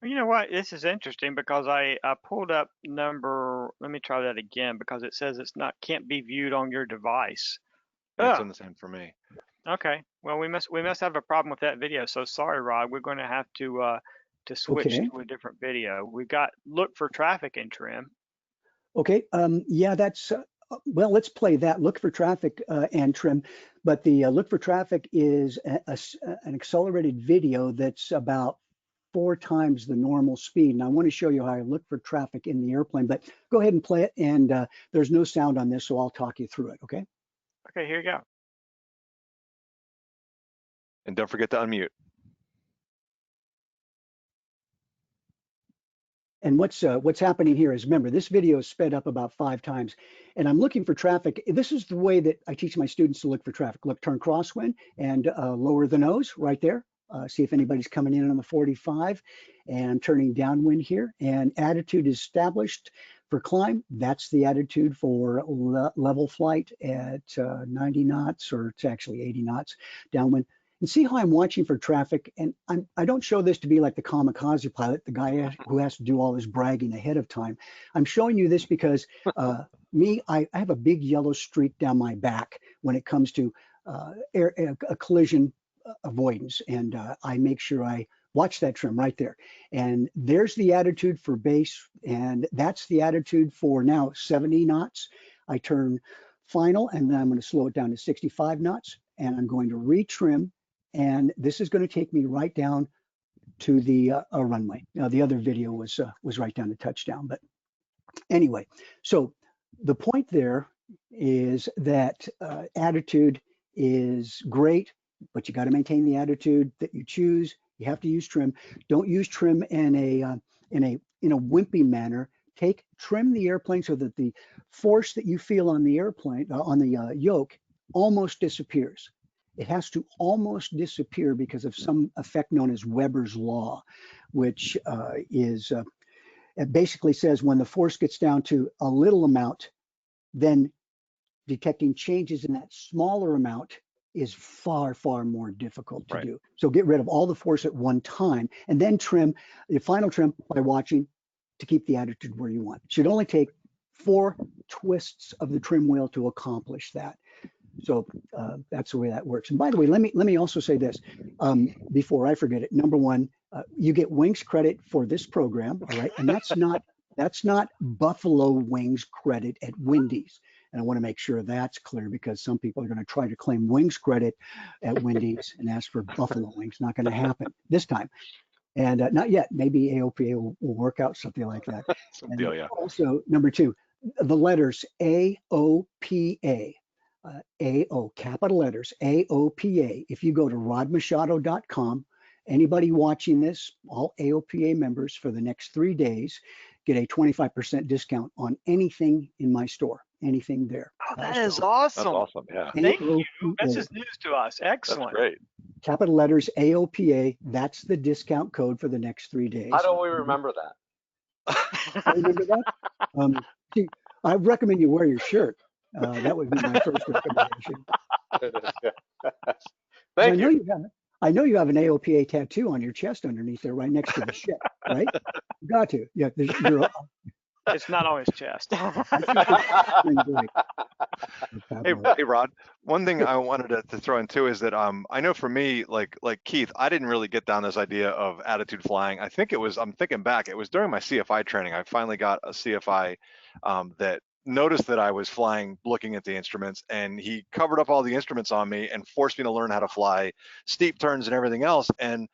You know what? This is interesting because I pulled up number. Let me try that again because it says it's not can't be viewed on your device. and it's Oh, in the same for me. okay. Well, we must have a problem with that video. So sorry, Rod. We're going to have to switch Okay. to a different video. We got look for traffic in trim. Okay. Yeah, that's well. Let's play that. Look for traffic and trim, but the look for traffic is an accelerated video that's about 4 times the normal speed. And I want to show you how I look for traffic in the airplane. But go ahead and play it. And there's no sound on this, so I'll talk you through it. Okay. Okay, here you go. And don't forget to unmute. And what's happening here is, remember, this video is sped up about 5 times, and I'm looking for traffic. This is the way that I teach my students to look for traffic. Look, turn crosswind and lower the nose right there. See if anybody's coming in on the 45, and I'm turning downwind here. And attitude is established for climb. That's the attitude for level flight at 90 knots, or it's actually 80 knots downwind. And see how I'm watching for traffic. And I don't show this to be like the kamikaze pilot, the guy who has to do all his bragging ahead of time. I'm showing you this because I have a big yellow streak down my back when it comes to a collision avoidance. And I make sure I watch that trim right there. And there's the attitude for base. And that's the attitude for now 70 knots. I turn final, and then I'm going to slow it down to 65 knots. And I'm going to retrim. And this is going to take me right down to the runway. Now, the other video was right down to touchdown. But anyway, so the point there is that attitude is great, but you got to maintain the attitude that you choose. You have to use trim. Don't use trim in a wimpy manner. Trim the airplane so that the force that you feel on the airplane, on the yoke, almost disappears. It has to almost disappear because of some effect known as Weber's law, which it basically says when the force gets down to a little amount, then detecting changes in that smaller amount is far, far more difficult to do. So get rid of all the force at one time, and then trim the final trim by watching to keep the attitude where you want. It should only take 4 twists of the trim wheel to accomplish that. So that's the way that works. And by the way, let me also say this before I forget it. Number one, you get wings credit for this program, all right? And that's not Buffalo Wings credit at Wendy's. And I want to make sure that's clear, because some people are going to try to claim wings credit at Wendy's and ask for Buffalo Wings. Not going to happen this time. And not yet. Maybe AOPA will work out something like that. Some deal, yeah. Also, number 2, the letters AOPA. AO, capital letters, AOPA. If you go to rodmachado.com, anybody watching this, all AOPA members for the next 3 days, get a 25% discount on anything in my store, anything there. Oh, that is awesome. That's awesome, yeah. Thank you. This is news to us. Excellent. That's great. Capital letters, AOPA. That's the discount code for the next 3 days. How do we remember that? I remember that. See, I recommend you wear your shirt. That would be my first recommendation. Thank you. I know you have an AOPA tattoo on your chest underneath there, right next to the ship, right? You got to. Yeah, it's not on his chest. Hey, Rod. One thing I wanted to throw in too is that I know for me, like Keith, I didn't really get down this idea of attitude flying. I think I'm thinking back, it was during my CFI training. I finally got a CFI that noticed that I was flying looking at the instruments, and he covered up all the instruments on me and forced me to learn how to fly steep turns and everything else. And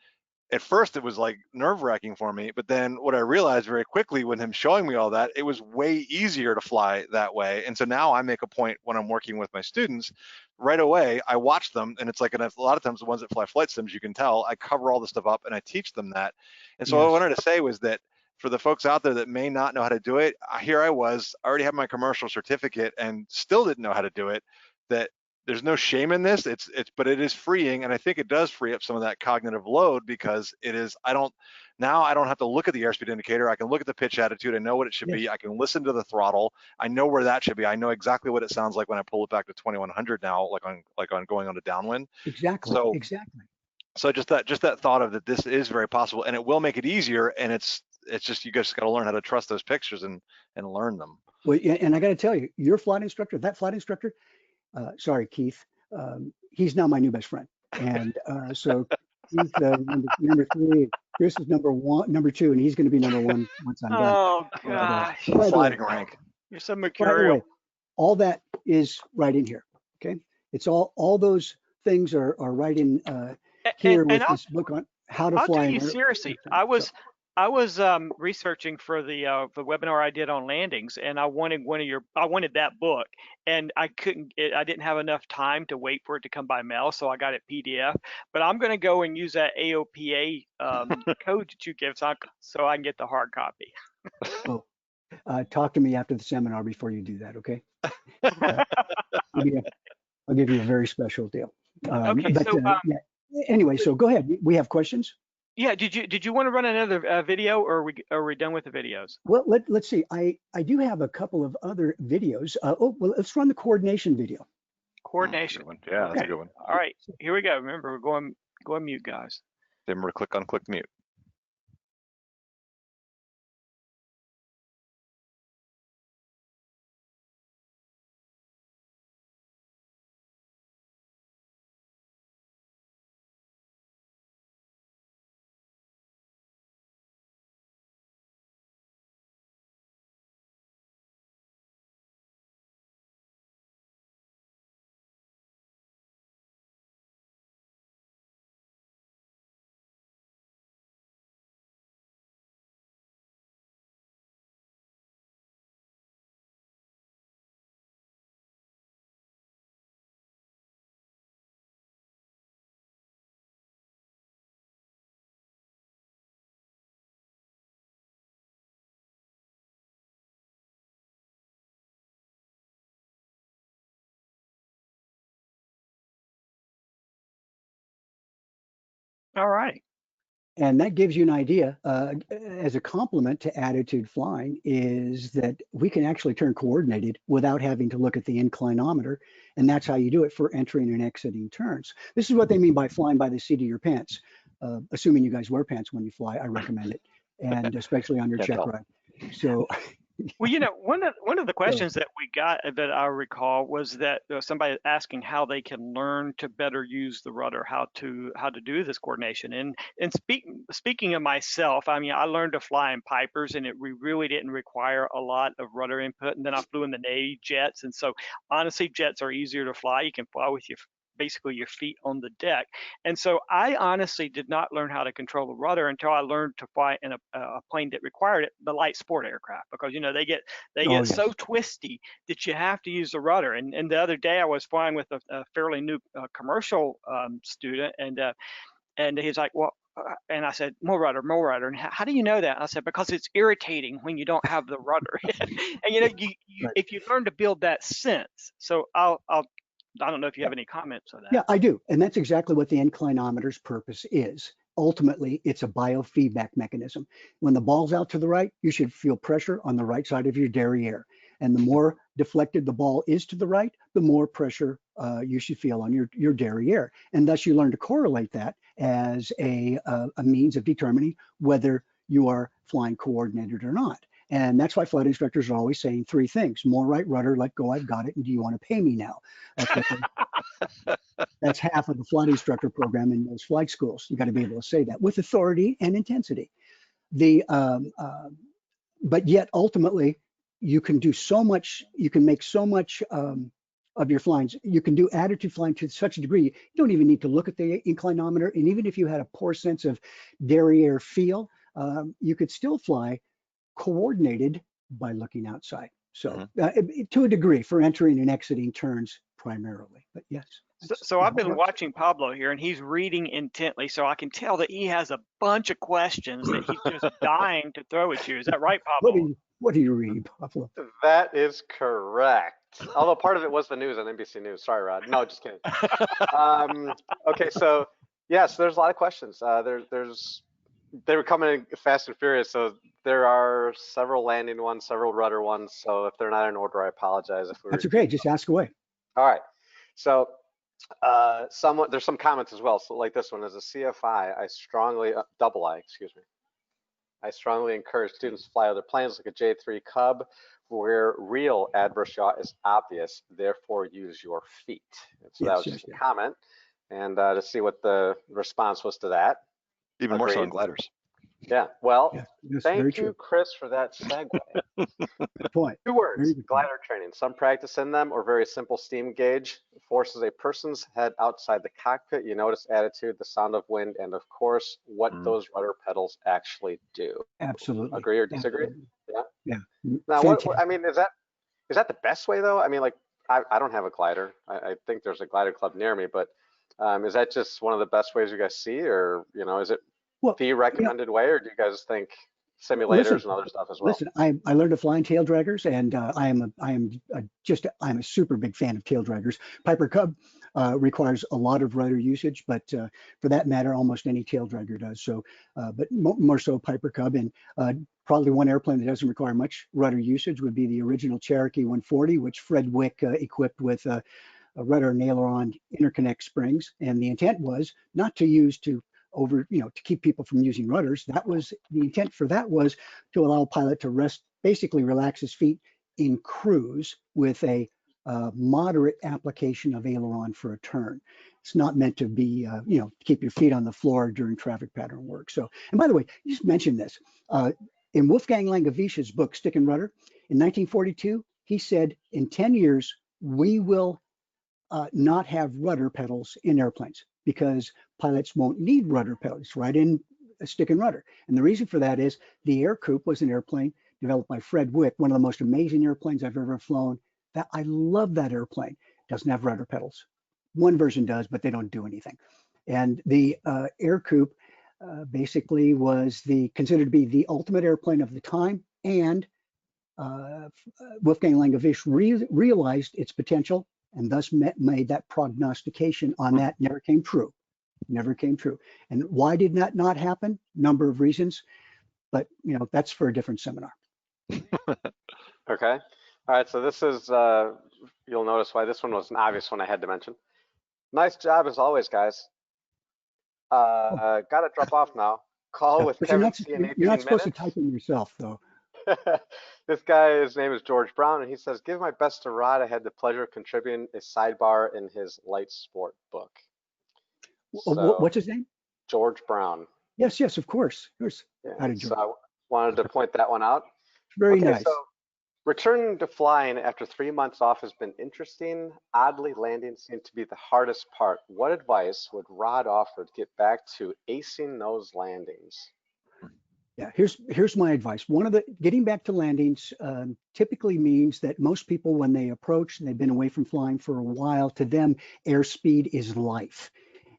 at first it was like nerve-wracking for me, but then what I realized very quickly with him showing me all that, it was way easier to fly that way. And so now I make a point when I'm working with my students, right away I watch them, and it's like, and a lot of times the ones that fly flight sims, you can tell I cover all the stuff up and I teach them that. And so what I wanted to say was that for the folks out there that may not know how to do it, here I was, I already have my commercial certificate and still didn't know how to do it. That there's no shame in this. But it is freeing, and I think it does free up some of that cognitive load, because it is. I don't have to look at the airspeed indicator. I can look at the pitch attitude. I know what it should be. I can listen to the throttle. I know where that should be. I know exactly what it sounds like when I pull it back to 2100 now, like on going on a downwind. Exactly. So exactly. So just that thought of that this is very possible, and it will make it easier, and it's just, you guys got to learn how to trust those pictures and learn them. Well, and I got to tell you, your flight instructor, that flight instructor, sorry, Keith, he's now my new best friend. And so he's number 3. Chris is number 2, and he's going to be number 1 once I'm done. Oh gosh, By the way, Sliding rank. you're so by the mercurial. way, all that is right in here. Okay, it's all those things are right in here with I'll this book on how to I'll fly. tell you and seriously, so, I was researching for the webinar I did on landings, and I wanted that book, and I didn't have enough time to wait for it to come by mail, so I got it PDF. But I'm going to go and use that AOPA code that you give, so I can get the hard copy. oh, talk to me after the seminar before you do that, okay? I'll give you a very special deal. Okay, so yeah. Anyway, so go ahead. We have questions. yeah, did you want to run another video, or are we done with the videos? Well, let's see. I do have a couple of other videos. Well, let's run the coordination video. Coordination. Yeah, that's a good one. All right, here we go. Remember, we're going mute, guys. Remember to click mute. All right. And that gives you an idea, as a complement to attitude flying, is that we can actually turn coordinated without having to look at the inclinometer. And that's how you do it for entering and exiting turns. This is what they mean by flying by the seat of your pants. Assuming you guys wear pants when you fly, I recommend it. And especially on your check ride. So Well, one of the questions that we got that I recall was that somebody asking how they can learn to better use the rudder, how to do this coordination. And speaking of myself, I mean, I learned to fly in Pipers, and we really didn't require a lot of rudder input. And then I flew in the Navy jets, and so honestly, jets are easier to fly. You can fly with basically your feet on the deck. And so I honestly did not learn how to control the rudder until I learned to fly in a plane that required it, the light sport aircraft, because they get yes. so twisty that you have to use the rudder. And the other day I was flying with a fairly new commercial student, and he's like, well, and I said, more rudder. And how do you know that? I said, because it's irritating when you don't have the rudder. And Right. if you learn to build that sense. So I don't know if you have any comments on that. Yeah, I do. And that's exactly what the inclinometer's purpose is. Ultimately, it's a biofeedback mechanism. When the ball's out to the right, you should feel pressure on the right side of your derriere. And the more deflected the ball is to the right, the more pressure you should feel on your derriere. And thus you learn to correlate that as a means of determining whether you are flying coordinated or not. And that's why flight instructors are always saying 3 things: more right rudder, let go, I've got it, and do you want to pay me now? That's half of the flight instructor program in most flight schools. You got to be able to say that with authority and intensity. But yet ultimately, you can do so much, you can make so much of your flyings. You can do attitude flying to such a degree, you don't even need to look at the inclinometer. And even if you had a poor sense of derriere feel, you could still fly coordinated by looking outside. So to a degree, for entering and exiting turns primarily, but yes. So I've been watching Pablo here, and he's reading intently, so I can tell that he has a bunch of questions that he's just dying to throw at you. Is that right, Pablo? What do you read, Pablo? That is correct. Although part of it was the news on NBC News. Sorry, Rod. No, just kidding. Okay, so yes, there's a lot of questions. They were coming in fast and furious, so there are several landing ones, several rudder ones. So if they're not in order, I apologize. That's okay. Just ask away. All right. So there's some comments as well. So like this one, as a CFI, I strongly double I, excuse me. I strongly encourage students to fly other planes like a J3 Cub, where real adverse yaw is obvious, therefore use your feet. And so that was just a comment. And to see what the response was to that. Even more so in gliders. Yeah, well, thank you, true. Chris, for that segue. Good point. 2 words, Very good glider training. Some practice in them or very simple steam gauge forces a person's head outside the cockpit. You notice attitude, the sound of wind, and of course, what those rudder pedals actually do. Absolutely. Agree or disagree? Absolutely. Yeah. Now, what I mean, is that the best way though? I mean, like, I don't have a glider. I think there's a glider club near me, but is that just one of the best ways you guys see, or is it the recommended way, or do you guys think simulators and other stuff as well? Listen, I learned to fly in tail draggers, and I'm a super big fan of tail draggers. Piper Cub requires a lot of rudder usage, but for that matter, almost any tail dragger does. So, but more so Piper Cub, and probably one airplane that doesn't require much rudder usage would be the original Cherokee 140, which Fred Wick equipped with a rudder and aileron interconnect springs, and the intent was not to use to keep people from using rudders. That was the intent for that, was to allow a pilot to basically relax his feet in cruise with a moderate application of aileron for a turn. It's not meant to be, to keep your feet on the floor during traffic pattern work. So, and by the way, you just mentioned this. In Wolfgang Langewiesche's book, Shtick and Rudder, in 1942, he said, in 10 years, we will not have rudder pedals in airplanes because pilots won't need rudder pedals, right in a stick and rudder. And the reason for that is the Air Coupe was an airplane developed by Fred Wick, one of the most amazing airplanes I've ever flown. That I love that airplane. Doesn't have rudder pedals. One version does, but they don't do anything. And the Air Coupe basically was considered to be the ultimate airplane of the time. And Wolfgang Langewiesche realized its potential, and thus made that prognostication on that. Never came true. And why did that not happen? Number of reasons, but that's for a different seminar. Okay. All right. So this is, you'll notice why this one was an obvious one I had to mention. Nice job as always, guys. Got to drop off now. Call with Kevin C in 18 minutes. You're not supposed to type in yourself, though. This guy, his name is George Brown, and he says, give my best to Rod. I had the pleasure of contributing a sidebar in his light sport book. So, what's his name? George Brown. Yes, of course. Yeah, so I wanted to point that one out. Very nice. So returning to flying after 3 months off has been interesting. Oddly, landing seemed to be the hardest part. What advice would Rod offer to get back to acing those landings? Yeah, here's my advice. Getting back to landings typically means that most people, when they approach and they've been away from flying for a while, to them, airspeed is life.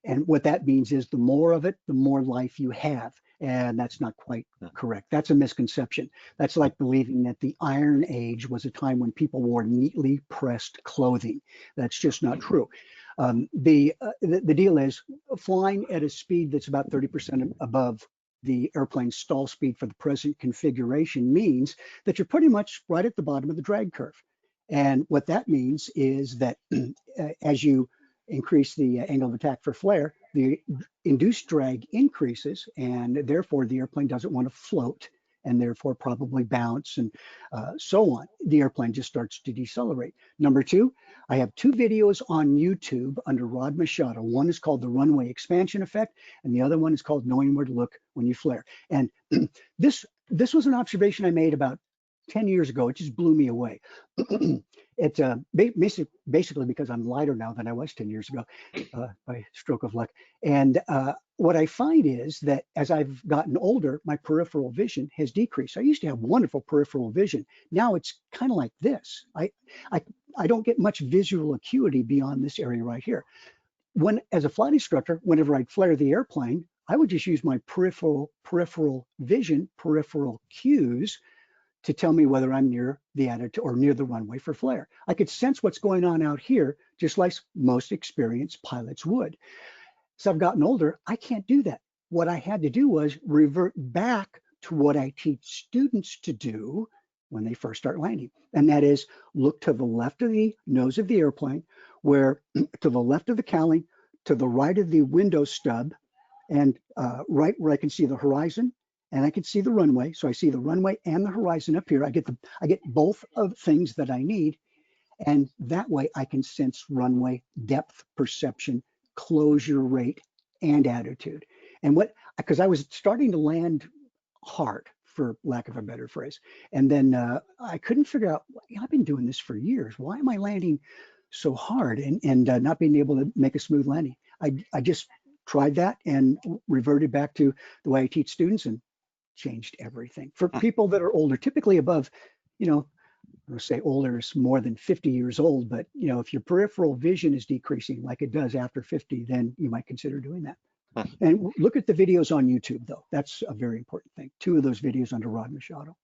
And what that means is the more of it, the more life you have. And that's not quite correct. That's a misconception. That's like believing that the Iron Age was a time when people wore neatly pressed clothing. That's just not true. The deal is flying at a speed that's about 30% above the airplane's stall speed for the present configuration means that you're pretty much right at the bottom of the drag curve. And what that means is that as you increase the angle of attack for flare, the induced drag increases, and therefore the airplane doesn't want to float, and therefore probably bounce, and so on. The airplane just starts to decelerate. Number two, I have 2 videos on YouTube under Rod Machado. One is called The Runway Expansion Effect, and the other one is called Knowing Where to Look When You Flare. And this was an observation I made about 10 years ago. It just blew me away. It's basically because I'm lighter now than I was 10 years ago, by stroke of luck. And what I find is that as I've gotten older, my peripheral vision has decreased. I used to have wonderful peripheral vision. Now it's kind of like this. I don't get much visual acuity beyond this area right here. As a flight instructor, whenever I'd flare the airplane, I would just use my peripheral vision, peripheral cues, to tell me whether I'm near the attitude or near the runway for flare. I could sense what's going on out here, just like most experienced pilots would. So I've gotten older, I can't do that. What I had to do was revert back to what I teach students to do when they first start landing. And that is look to the left of the nose of the airplane, to the left of the cowling, to the right of the window stub, and right where I can see the horizon, and I can see the runway. So I see the runway and the horizon up here. I get both of things that I need. And that way I can sense runway depth perception, closure rate, and attitude. And because I was starting to land hard, for lack of a better phrase. And then I couldn't figure out, I've been doing this for years. Why am I landing so hard and not being able to make a smooth landing? I just tried that and reverted back to the way I teach students and changed everything. For people that are older, typically above, I'm going to say older is more than 50 years old, but if your peripheral vision is decreasing like it does after 50, then you might consider doing that. And look at the videos on YouTube, though. That's a very important thing. 2 of those videos under Rod Machado.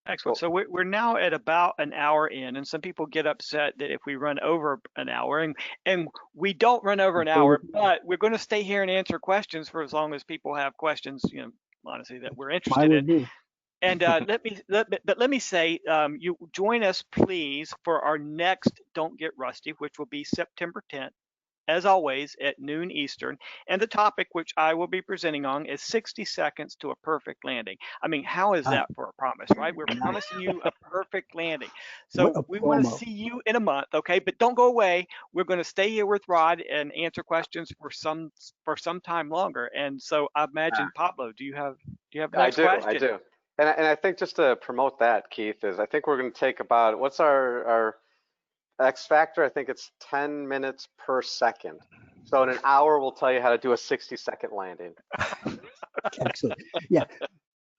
Excellent. So we're now at about an hour in, and some people get upset that if we run over an hour, and we don't run over an hour, but we're going to stay here and answer questions for as long as people have questions, honestly, that we're interested in. And let me say, you join us, please, for our next Don't Get Rusty, which will be September 10th. As always, at noon Eastern. And the topic which I will be presenting on is 60 seconds to a perfect landing. I mean, how is that for a promise, right? We're promising you a perfect landing. So we want to see you in a month, okay? But don't go away. We're going to stay here with Rod and answer questions for some time longer. And so I imagine, Pablo, do you have the next question? I do. And I think just to promote that, Keith, is I think we're going to take about, what's our X factor? I think it's 10 minutes per second. So in an hour, we'll tell you how to do a 60-second landing. Excellent. Yeah.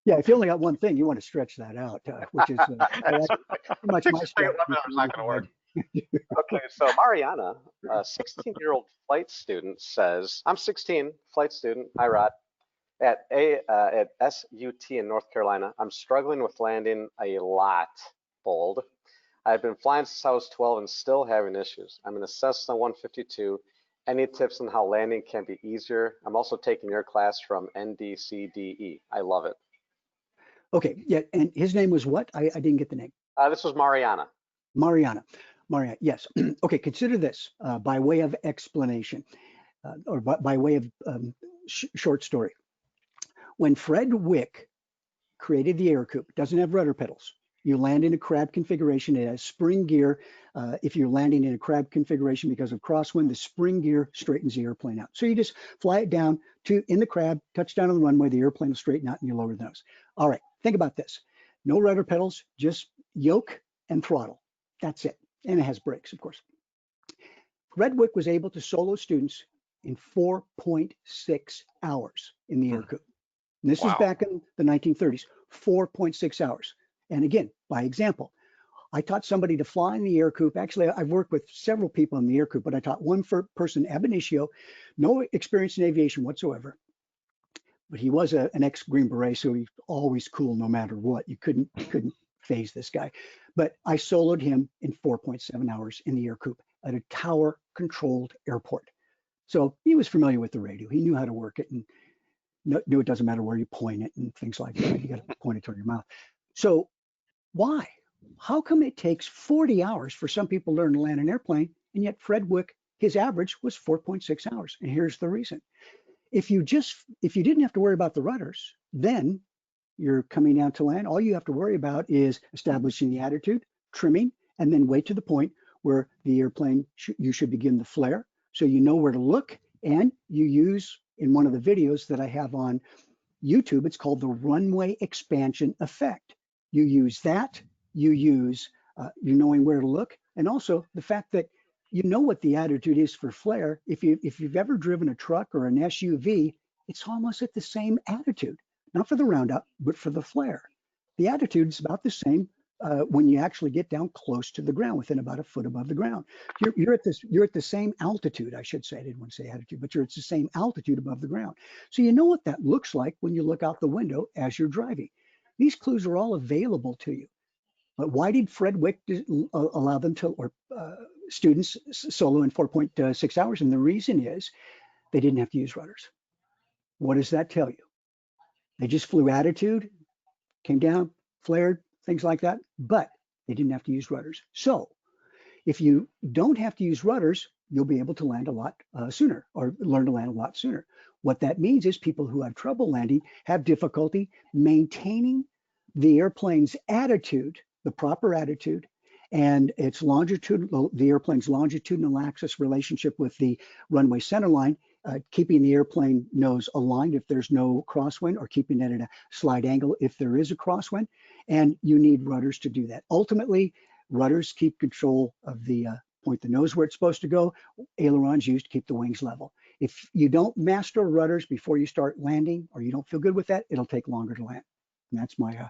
If you only got one thing, you want to stretch that out, which is pretty much my strategy. It's not going to work. Okay, so Mariana, a 16-year-old flight student says, I'm 16, flight student, hi Rod, at SUT in North Carolina. I'm struggling with landing a lot, bold. I've been flying since I was 12 and still having issues. I'm in a Cessna 152. Any tips on how landing can be easier? I'm also taking your class from NDCDE. I love it. Okay, yeah, and his name was what? I didn't get the name. This was Mariana. Mariana, yes. Okay, consider this by way of explanation or by way of short story. When Fred Wick created the Air Coupe, it doesn't have rudder pedals. You land in a crab configuration. It has spring gear. If you're landing in a crab configuration because of crosswind, the spring gear straightens the airplane out. So you just fly it down in the crab, touch down on the runway, the airplane will straighten out and you lower the nose. All right, think about this. No rudder pedals, just yoke and throttle. That's it. And it has brakes, of course. Fred Wick was able to solo students in 4.6 hours in the Air Coupe. And this is back in the 1930s, 4.6 hours. And again, by example, I taught somebody to fly in the Air Coupe. Actually, I've worked with several people in the Air Coupe, but I taught one person, ab initio, no experience in aviation whatsoever. But he was an ex-Green Beret, so he's always cool no matter what. You couldn't phase this guy. But I soloed him in 4.7 hours in the Air Coupe at a tower-controlled airport. So he was familiar with the radio. He knew how to work it and knew it doesn't matter where you point it and things like that. You got to point it toward your mouth. So why? How come it takes 40 hours for some people to learn to land an airplane, and yet Fred Wick, his average was 4.6 hours? And here's the reason. If you didn't have to worry about the rudders, then you're coming down to land. All you have to worry about is establishing the attitude, trimming, and then wait to the point where the airplane, you should begin the flare. So you know where to look, and you use, in one of the videos that I have on YouTube, it's called the runway expansion effect. You use that, you use you knowing where to look, and also the fact that you know what the attitude is for flare. If you've ever driven a truck or an SUV, it's almost at the same attitude, not for the roundup, but for the flare. The attitude is about the same when you actually get down close to the ground, within about a foot above the ground. You're at the same altitude, I should say. I didn't want to say attitude, but you're at the same altitude above the ground. So you know what that looks like when you look out the window as you're driving. These clues are all available to you. But why did Fred Wick allow them to, or students solo in 4.6 hours? And the reason is they didn't have to use rudders. What does that tell you? They just flew attitude, came down, flared, things like that, but they didn't have to use rudders. So if you don't have to use rudders, you'll be able to land a lot sooner, or learn to land a lot sooner. What that means is people who have trouble landing have difficulty maintaining the airplane's attitude, the proper attitude, and its longitudinal, the airplane's longitudinal axis relationship with the runway center line, keeping the airplane nose aligned if there's no crosswind, or keeping it at a slight angle if there is a crosswind. And you need rudders to do that. Ultimately, rudders keep control of the point the nose where it's supposed to go. Ailerons used to keep the wings level. If you don't master rudders before you start landing, or you don't feel good with that, it'll take longer to land. And that's my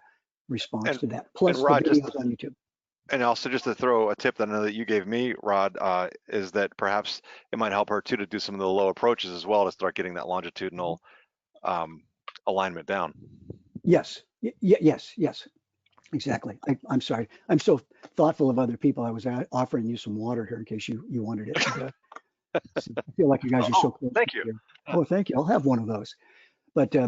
response to that. Plus Rod, the videos on YouTube. And also, just to throw a tip that I know that you gave me, Rod, is that perhaps it might help her too to do some of the low approaches as well to start getting that longitudinal alignment down. Yes, yes, exactly. I'm sorry. I'm so thoughtful of other people. I was offering you some water here in case you wanted it. I feel like you guys are so close. Thank you. Oh, thank you. I'll have one of those. But yeah,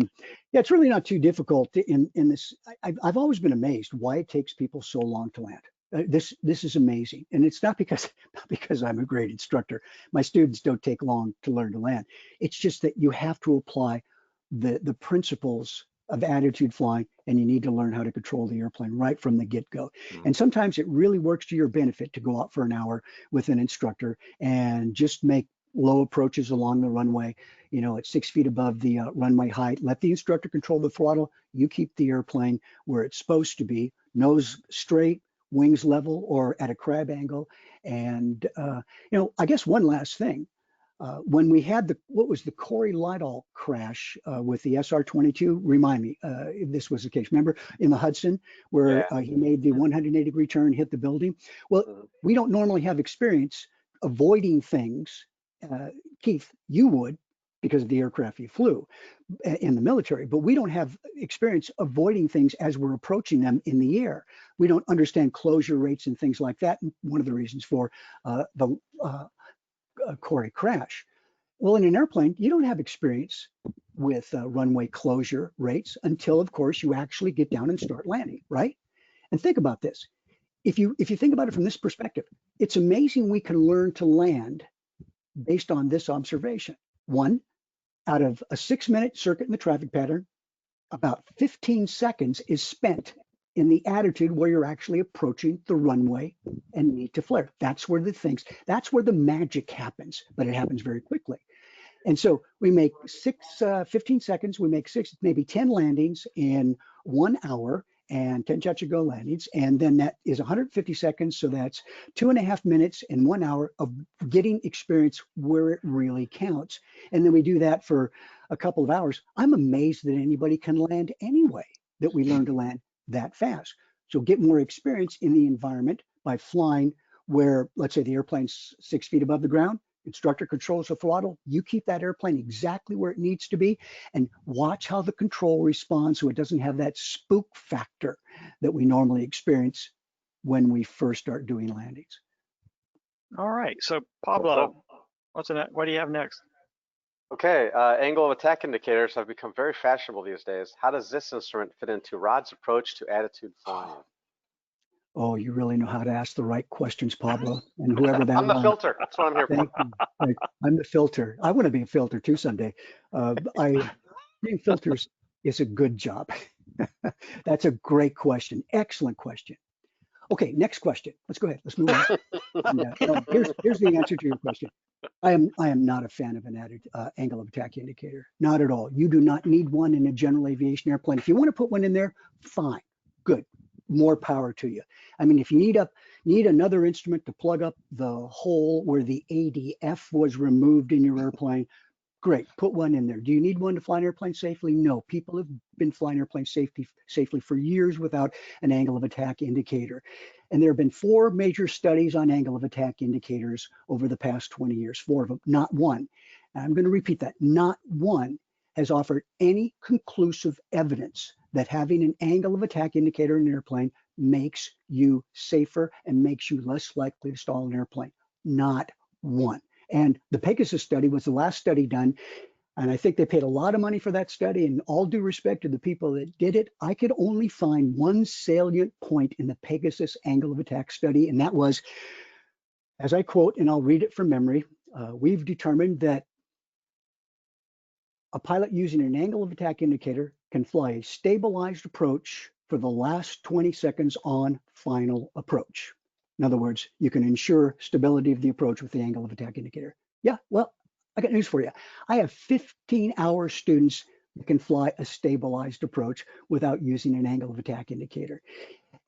it's really not too difficult in this. I've always been amazed why it takes people so long to land. This is amazing, and it's not because I'm a great instructor. My students don't take long to learn to land. It's just that you have to apply the principles of attitude flying, and you need to learn how to control the airplane right from the get-go. And sometimes it really works to your benefit to go out for an hour with an instructor and just make low approaches along the runway, you know, at 6 feet above the runway height. Let the instructor control the throttle. You keep the airplane where it's supposed to be, nose straight, wings level, or at a crab angle. And, you know, I guess one last thing. When we had what was the Corey Lidall crash with the SR-22, remind me if this was the case. Remember in the Hudson where he made the 180-degree turn, hit the building? Well, we don't normally have experience avoiding things. Keith, you would, because of the aircraft you flew in the military, but we don't have experience avoiding things as we're approaching them in the air. We don't understand closure rates and things like that. And one of the reasons for the Corey crash. Well, in an airplane, you don't have experience with runway closure rates until, of course, you actually get down and start landing, right? And think about this. If you think about it from this perspective, it's amazing we can learn to land based on this observation. One, out of a 6-minute circuit in the traffic pattern, about 15 seconds is spent in the attitude where you're actually approaching the runway and need to flare. That's where that's where the magic happens, but it happens very quickly. And so we make 15 seconds, we make maybe 10 landings in 1 hour, and 10 touch-and-go landings, and then that is 150 seconds, so that's 2.5 minutes in 1 hour of getting experience where it really counts. And then we do that for a couple of hours. I'm amazed that anybody can land anyway, that we learn to land that fast. So get more experience in the environment by flying where, let's say the airplane's 6 feet above the ground, instructor controls the throttle, you keep that airplane exactly where it needs to be, and watch how the control responds so it doesn't have that spook factor that we normally experience when we first start doing landings. All right, so Pablo, what do you have next? Okay, angle of attack indicators have become very fashionable these days. How does this instrument fit into Rod's approach to attitude flying? Oh, you really know how to ask the right questions, Pablo, and whoever that I'm the filter. That's what I'm here for. I'm the filter. I want to be a filter too someday. Being filters is a good job. That's a great question. Excellent question. Okay, next question. Let's go ahead. Let's move on. And, here's the answer to your question. I am not a fan of an angle of attack indicator. Not at all. You do not need one in a general aviation airplane. If you want to put one in there, fine, good. More power to you. I mean, if you need another instrument to plug up the hole where the ADF was removed in your airplane, great, put one in there. Do you need one to fly an airplane safely? No, people have been flying airplanes safely for years without an angle of attack indicator. And there have been 4 major studies on angle of attack indicators over the past 20 years, 4 of them, not one. And I'm going to repeat that, not one has offered any conclusive evidence that having an angle of attack indicator in an airplane makes you safer and makes you less likely to stall an airplane. Not one. And the Pegasus study was the last study done, and I think they paid a lot of money for that study, and all due respect to the people that did it, I could only find one salient point in the Pegasus angle of attack study, and that was, as I quote, and I'll read it from memory, we've determined that A pilot using an angle of attack indicator can fly a stabilized approach for the last 20 seconds on final approach. In other words, you can ensure stability of the approach with the angle of attack indicator. Yeah, well, I got news for you. I have 15-hour students that can fly a stabilized approach without using an angle of attack indicator.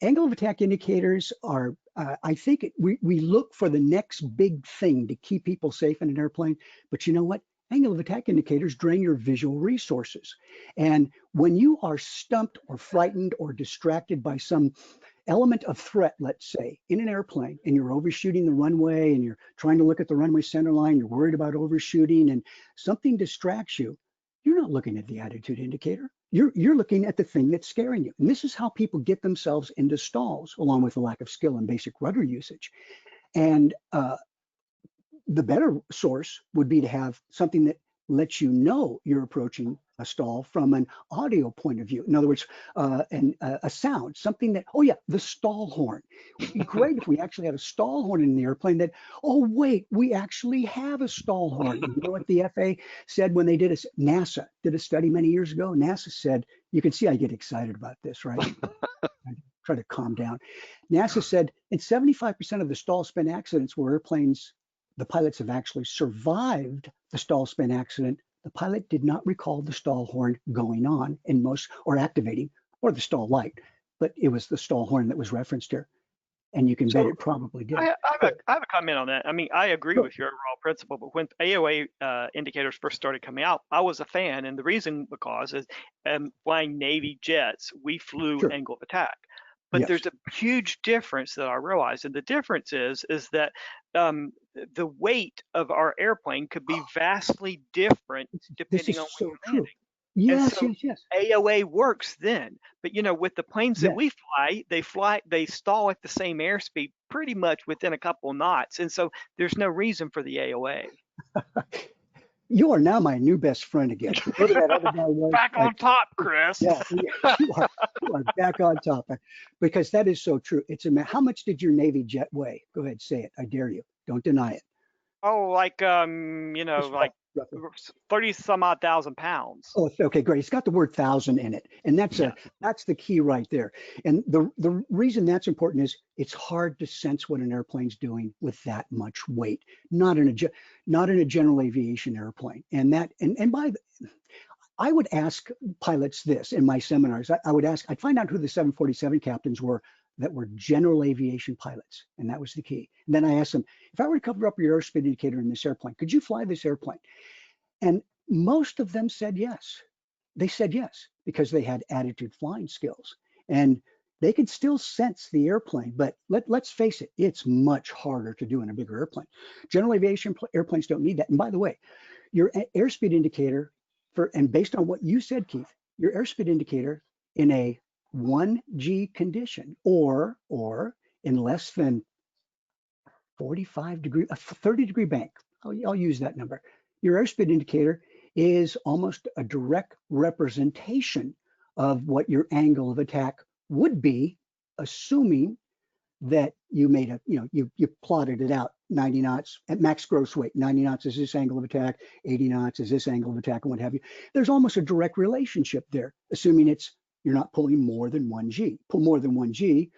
Angle of attack indicators are, I think we look for the next big thing to keep people safe in an airplane, but you know what? Angle of attack indicators drain your visual resources. And when you are stumped or frightened or distracted by some element of threat, let's say, in an airplane, and you're overshooting the runway and you're trying to look at the runway center line, you're worried about overshooting and something distracts you, you're not looking at the attitude indicator. You're looking at the thing that's scaring you. And this is how people get themselves into stalls, along with a lack of skill in basic rudder usage. And the better source would be to have something that lets you know you're approaching a stall from an audio point of view. In other words, a sound, something that, oh yeah, the stall horn. It would be great if we actually had a stall horn in the airplane that, oh wait, we actually have a stall horn. You know what the FAA said when they did NASA did a study many years ago? NASA said, you can see I get excited about this, right? I try to calm down. NASA said in 75% of the stall spin accidents where airplanes, the pilots have actually survived the stall spin accident, the pilot did not recall the stall horn going on in most, or activating, or the stall light, but it was the stall horn that was referenced here. And you can bet it probably did. I have a comment on that. I mean, I agree with your overall principle, but when AOA indicators first started coming out, I was a fan, and the reason because is flying Navy jets, we flew angle of attack. But there's a huge difference that I realized, and the difference is that the weight of our airplane could be vastly different depending on where you're landing. Yes, yes. AOA works then, but you know, with the planes that we fly, they stall at the same airspeed pretty much within a couple of knots, and so there's no reason for the AOA. You are now my new best friend again. Go to that other guy back on top, Chris. Yeah, you are back on top, because that is so true. It's how much did your Navy jet weigh? Go ahead, say it. I dare you. Don't deny it. Oh, like you know, like 30 some odd thousand pounds. Oh, okay, great. It's got the word thousand in it, and that's the key right there. And the reason that's important is it's hard to sense what an airplane's doing with that much weight. Not in a general aviation airplane. And I would ask pilots this in my seminars. I'd find out who the 747 captains were that were general aviation pilots, and that was the key. And then I asked them, if I were to cover up your airspeed indicator in this airplane, could you fly this airplane? And most of them said yes. They said yes because they had attitude flying skills, and they could still sense the airplane. But let's face it, it's much harder to do in a bigger airplane. General aviation airplanes don't need that. And by the way, your airspeed indicator and based on what you said, Keith, your airspeed indicator in a 1G condition or in less than 45 degree, a 30 degree bank, I'll use that number. Your airspeed indicator is almost a direct representation of what your angle of attack would be, assuming that you made you plotted it out 90 knots at max gross weight. 90 knots is this angle of attack, 80 knots is this angle of attack, and what have you. There's almost a direct relationship there, assuming you're not pulling more than 1G. Pull more than 1G,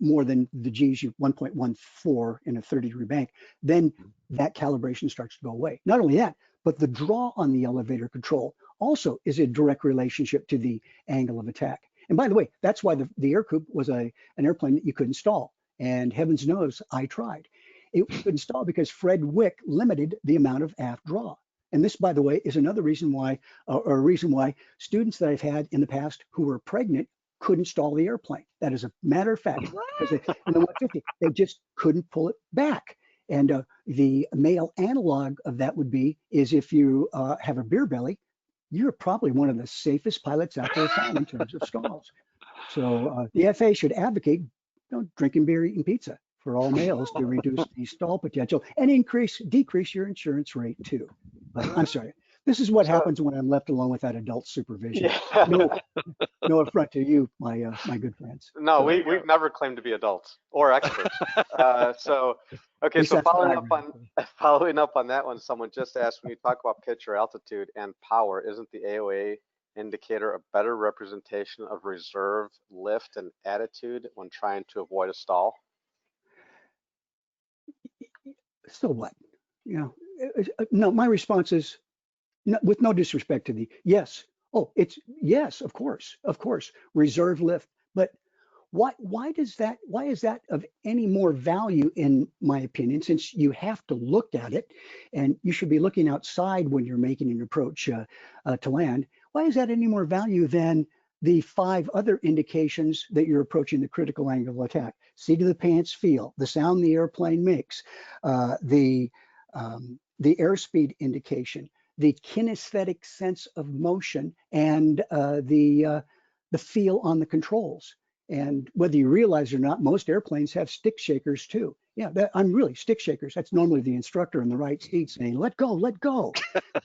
more than the G's, 1.14 in a 30 degree bank, then that calibration starts to go away. Not only that, but the draw on the elevator control also is a direct relationship to the angle of attack. And by the way, that's why the Air Coupe was an airplane that you couldn't stall. And heavens knows I tried. It couldn't stall because Fred Wick limited the amount of aft draw. And this, by the way, is another reason why, or a reason why students that I've had in the past who were pregnant couldn't stall the airplane. That is a matter of fact, because in the 150, they just couldn't pull it back. And the male analog of that would be is if you have a beer belly, you're probably one of the safest pilots out there found in terms of stalls. So the FAA should advocate drinking beer, eating pizza for all males to reduce the stall potential and decrease your insurance rate too. But I'm sorry, This is what So, happens when I'm left alone without adult supervision. yeah. No, no affront to you, my good friends. No, So, There you we've go. never claimed to be adults or experts. So, at okay, least so that's what I following up on remember. following up on that one, someone just asked, when you talk about pitch or altitude and power, isn't the AOA indicator a better representation of reserve, lift, and attitude when trying to avoid a stall? So what? You know, no, my response is, no, with no disrespect to the, yes. Oh, it's yes, of course, reserve lift. But why is that of any more value in my opinion, since you have to look at it and you should be looking outside when you're making an approach to land? Why is that any more value than the 5 other indications that you're approaching the critical angle of attack? Seat of the pants feel, the sound the airplane makes, uh, the the airspeed indication, the kinesthetic sense of motion, and the feel on the controls. And whether you realize it or not, most airplanes have stick shakers too. Yeah, I'm really stick shakers. That's normally the instructor in the right seat saying, let go, let go.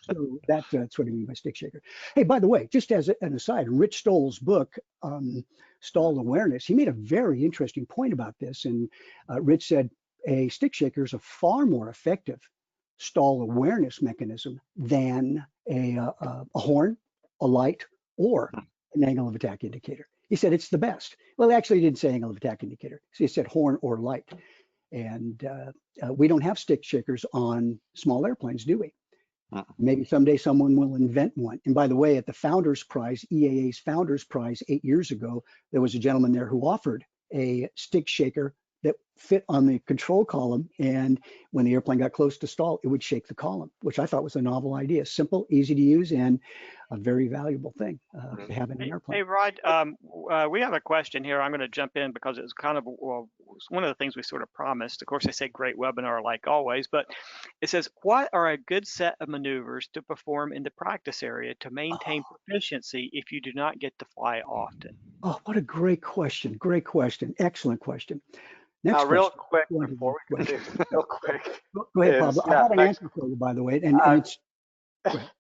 So that's what I mean by stick shaker. Hey, by the way, just as an aside, Rich Stoll's book, Stall Awareness, he made a very interesting point about this. And Rich said a stick shaker is a far more effective stall awareness mechanism than a horn, a light, or an angle of attack indicator. He said it's the best. Well, actually, he didn't say angle of attack indicator. So he said horn or light. And we don't have stick shakers on small airplanes, do we? Maybe someday someone will invent one. And by the way, at the Founders Prize, EAA's Founders Prize 8 years ago, there was a gentleman there who offered a stick shaker that fit on the control column. And when the airplane got close to stall, it would shake the column, which I thought was a novel idea. Simple, easy to use, and a very valuable thing to have in an Hey, airplane. hey, Rod, we have a question here. I'm going to jump in because it's kind of well, it's one of the things we sort of promised. Of course, they say great webinar like always, but it says, what are a good set of maneuvers to perform in the practice area to maintain proficiency if you do not get to fly often? Oh, what a great question. Great question. Excellent question. Next Now, real question. quick, Go ahead. before we continue, real quick, Go ahead, is, Pablo. I yeah, have an thanks. answer for you, by the way, and Uh, it's, go ahead.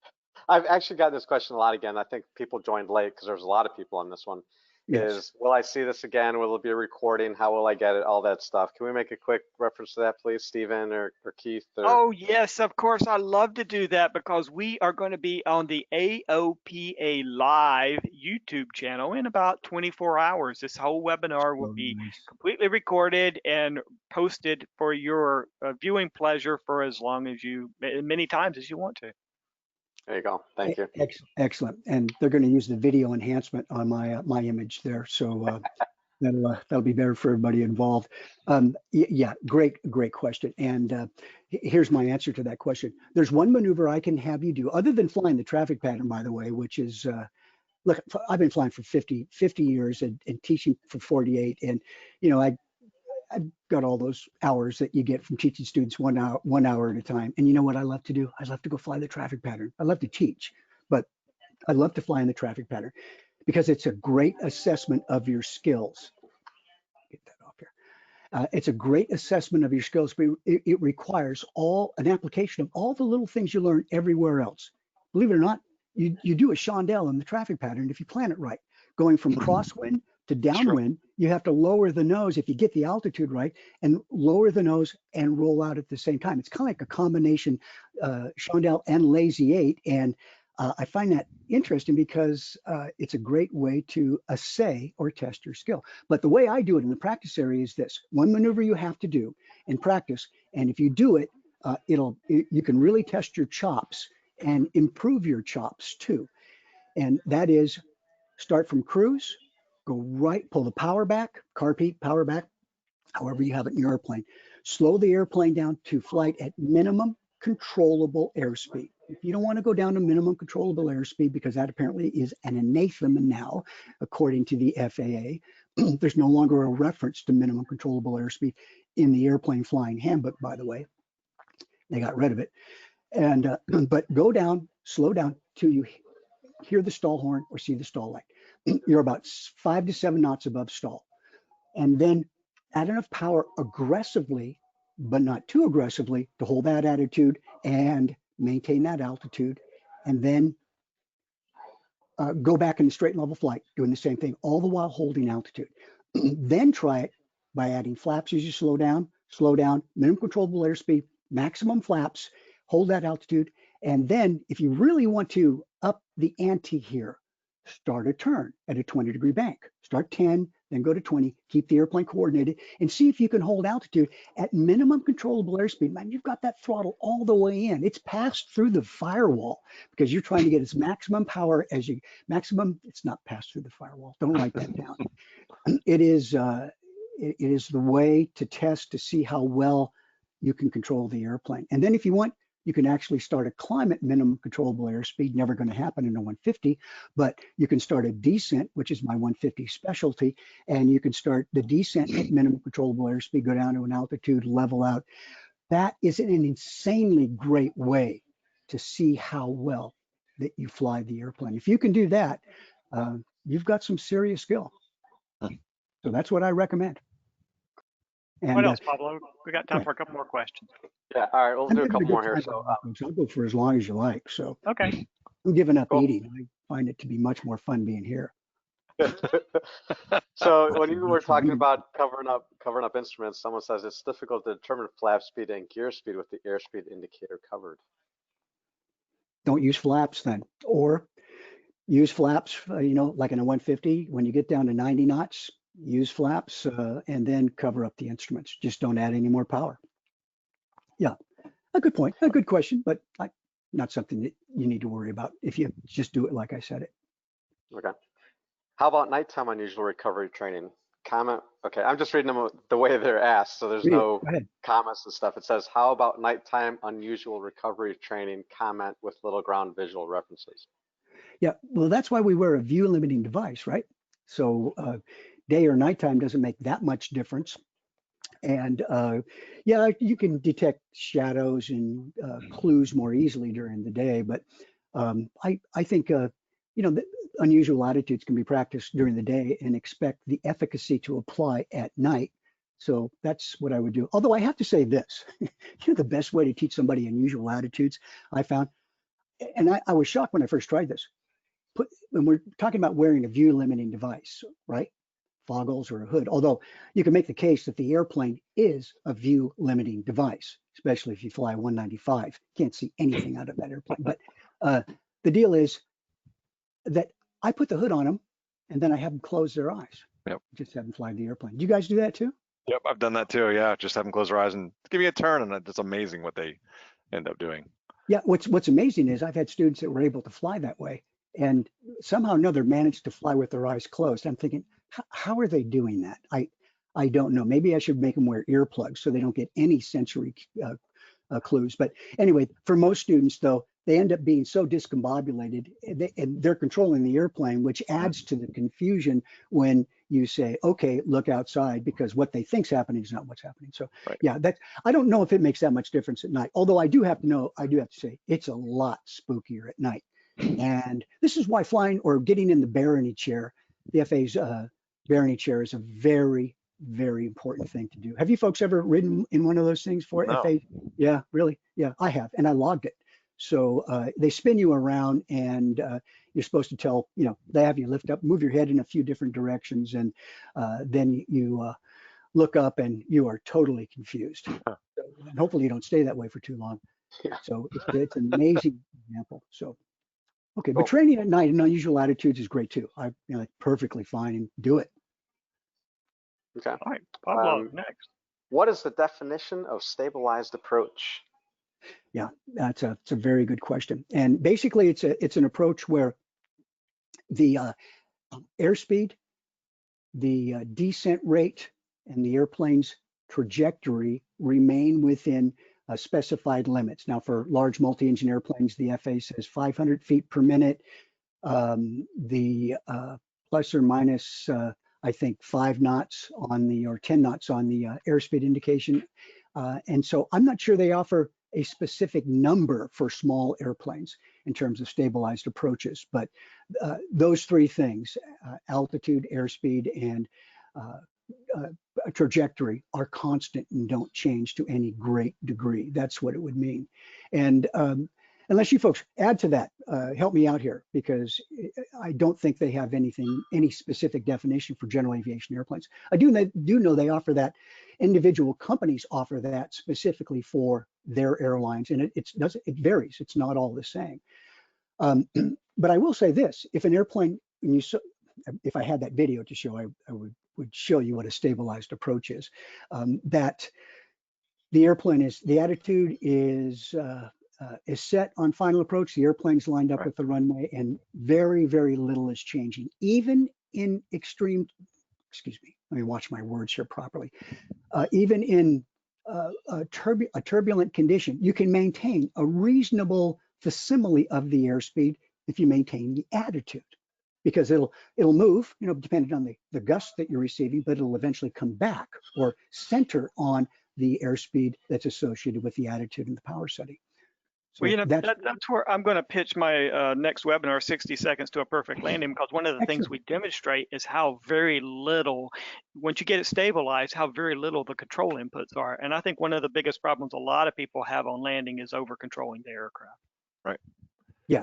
I've actually got this question a lot again. I think people joined late because there's a lot of people on this one. Yes. Is, will I see this again? Will it be a recording? How will I get it? All that stuff. Can we make a quick reference to that, please, Stephen or Keith? Or... Oh, yes, of course. I love to do that because we are going to be on the AOPA Live YouTube channel in about 24 hours. This whole webinar will So be nice. completely recorded and posted for your viewing pleasure for as long as many times as you want to. There you go. Thank you. Excellent. And they're going to use the video enhancement on my image there. So that'll be better for everybody involved. Yeah, great question. And here's my answer to that question. There's one maneuver I can have you do, other than flying the traffic pattern, by the way, which is, look, I've been flying for 50 years and teaching for 48. And, you know, I've got all those hours that you get from teaching students 1 hour at a time. And you know what I love to do? I love to go fly the traffic pattern. I love to teach, but I love to fly in the traffic pattern because it's a great assessment of your skills. Get that off here. It's a great assessment of your skills, but it requires an application of all the little things you learn everywhere else. Believe it or not, you do a Shondell in the traffic pattern if you plan it right. Going from crosswind to downwind, you have to lower the nose if you get the altitude right, and lower the nose and roll out at the same time. It's kind of like a combination Shondell and Lazy 8, and I find that interesting because it's a great way to assay or test your skill. But the way I do it in the practice area is this: one maneuver you have to do in practice, and if you do it, you can really test your chops and improve your chops too. And that is start from cruise, go right, pull the power back, carpet, power back, however you have it in your airplane. Slow the airplane down to flight at minimum controllable airspeed. If you don't want to go down to minimum controllable airspeed, because that apparently is an anathema now, according to the FAA, there's no longer a reference to minimum controllable airspeed in the airplane flying handbook, by the way. They got rid of it. And but go down, slow down till you hear the stall horn or see the stall light. You're about 5 to 7 knots above stall. And then add enough power aggressively, but not too aggressively, to hold that attitude and maintain that altitude and then go back in the straight and level flight, doing the same thing, all the while holding altitude. Then try it by adding flaps as you slow down, minimum controllable airspeed, maximum flaps, hold that altitude. And then if you really want to up the ante here, start a turn at a 20-degree bank. Start 10, then go to 20, keep the airplane coordinated, and see if you can hold altitude at minimum controllable airspeed. Man, you've got that throttle all the way in. It's passed through the firewall because you're trying to get as maximum power as you, it's not passed through the firewall. Don't write that down. It is the way to test to see how well you can control the airplane. And then if you want, you can actually start a climb at minimum controllable airspeed, never going to happen in a 150, but you can start a descent, which is my 150 specialty, and you can start the descent at minimum controllable airspeed, go down to an altitude, level out. That is an insanely great way to see how well that you fly the airplane. If you can do that, you've got some serious skill. So that's what I recommend. And, what else, Pablo? We got time for a couple more questions. Yeah, all right, we'll do a couple more here. So I'll go for as long as you like. So okay, I'm giving up cool. eating. I find it to be much more fun being here. So when you were talking about covering up instruments, someone says it's difficult to determine flap speed and gear speed with the airspeed indicator covered. Don't use flaps then, or use flaps. Like in a 150, when you get down to 90 knots, use flaps and then cover up the instruments. Just don't add any more power. Yeah, a good point, a good question, but not something that you need to worry about if you just do it like I said it. Okay. How about nighttime unusual recovery training? Comment. Okay, I'm just reading them the way they're asked, so there's no comments and stuff. It says, how about nighttime unusual recovery training? Comment with little ground visual references. Yeah, well, that's why we wear a view limiting device, right? So day or nighttime doesn't make that much difference. And yeah, you can detect shadows and clues more easily during the day, but I think the unusual attitudes can be practiced during the day and expect the efficacy to apply at night. So that's what I would do. Although I have to say this, the best way to teach somebody unusual attitudes I found, and I was shocked when I first tried this. When we're talking about wearing a view limiting device, right? Goggles or a hood, although you can make the case that the airplane is a view limiting device, especially if you fly 195. Can't see anything out of that airplane. But the deal is that I put the hood on them and then I have them close their eyes. Yep. Just have them fly the airplane. Do you guys do that too? Yep, I've done that too. Yeah, just have them close their eyes and give me a turn, and it's amazing what they end up doing. Yeah, what's amazing is I've had students that were able to fly that way and somehow or another managed to fly with their eyes closed. I'm thinking, how are they doing that? I don't know. Maybe I should make them wear earplugs so they don't get any sensory clues. But anyway, for most students, though, they end up being so discombobulated and they're controlling the airplane, which adds to the confusion when you say, okay, look outside, because what they think's happening is not what's happening. So yeah, I don't know if it makes that much difference at night. Although I do have to say it's a lot spookier at night. And this is why flying or getting in the Barony chair, the FA's Barony chair, is a very, very important thing to do. Have you folks ever ridden in one of those things for FA? Yeah, really? Yeah, I have, and I logged it. So they spin you around and you're supposed to tell, they have you lift up, move your head in a few different directions, and then you look up and you are totally confused. And hopefully you don't stay that way for too long. Yeah. So it's an amazing example. So, okay, but training at night in unusual attitudes is great too. Perfectly fine and do it. Okay. All right, Pablo, next. What is the definition of stabilized approach? Yeah, it's a very good question. And basically it's an approach where the airspeed, the descent rate, and the airplane's trajectory remain within specified limits. Now, for large multi-engine airplanes, the FAA says 500 feet per minute. The plus or minus, I think, 5 knots on the, or 10 knots on the airspeed indication. And so I'm not sure they offer a specific number for small airplanes in terms of stabilized approaches, but those 3 things, altitude, airspeed, and trajectory, are constant and don't change to any great degree. That's what it would mean. And unless you folks add to that, help me out here, because I don't think they have any specific definition for general aviation airplanes. I do know they offer that. Individual companies offer that specifically for their airlines, and it varies. It's not all the same. But I will say this: if an airplane, if I had that video to show, I would show you what a stabilized approach is. That the attitude is set on final approach. The airplane's lined up with the runway, and very, very little is changing. Even in extreme, excuse me, let me watch my words here properly. Even in a turbulent condition, you can maintain a reasonable facsimile of the airspeed if you maintain the attitude, because it'll move, depending on the gust that you're receiving, but it'll eventually come back or center on the airspeed that's associated with the attitude and the power setting. So well, that's where I'm going to pitch my next webinar, 60 Seconds to a Perfect Landing, because one of the things we demonstrate is how very little, once you get it stabilized, how very little the control inputs are. And I think one of the biggest problems a lot of people have on landing is over controlling the aircraft. Right. Yeah,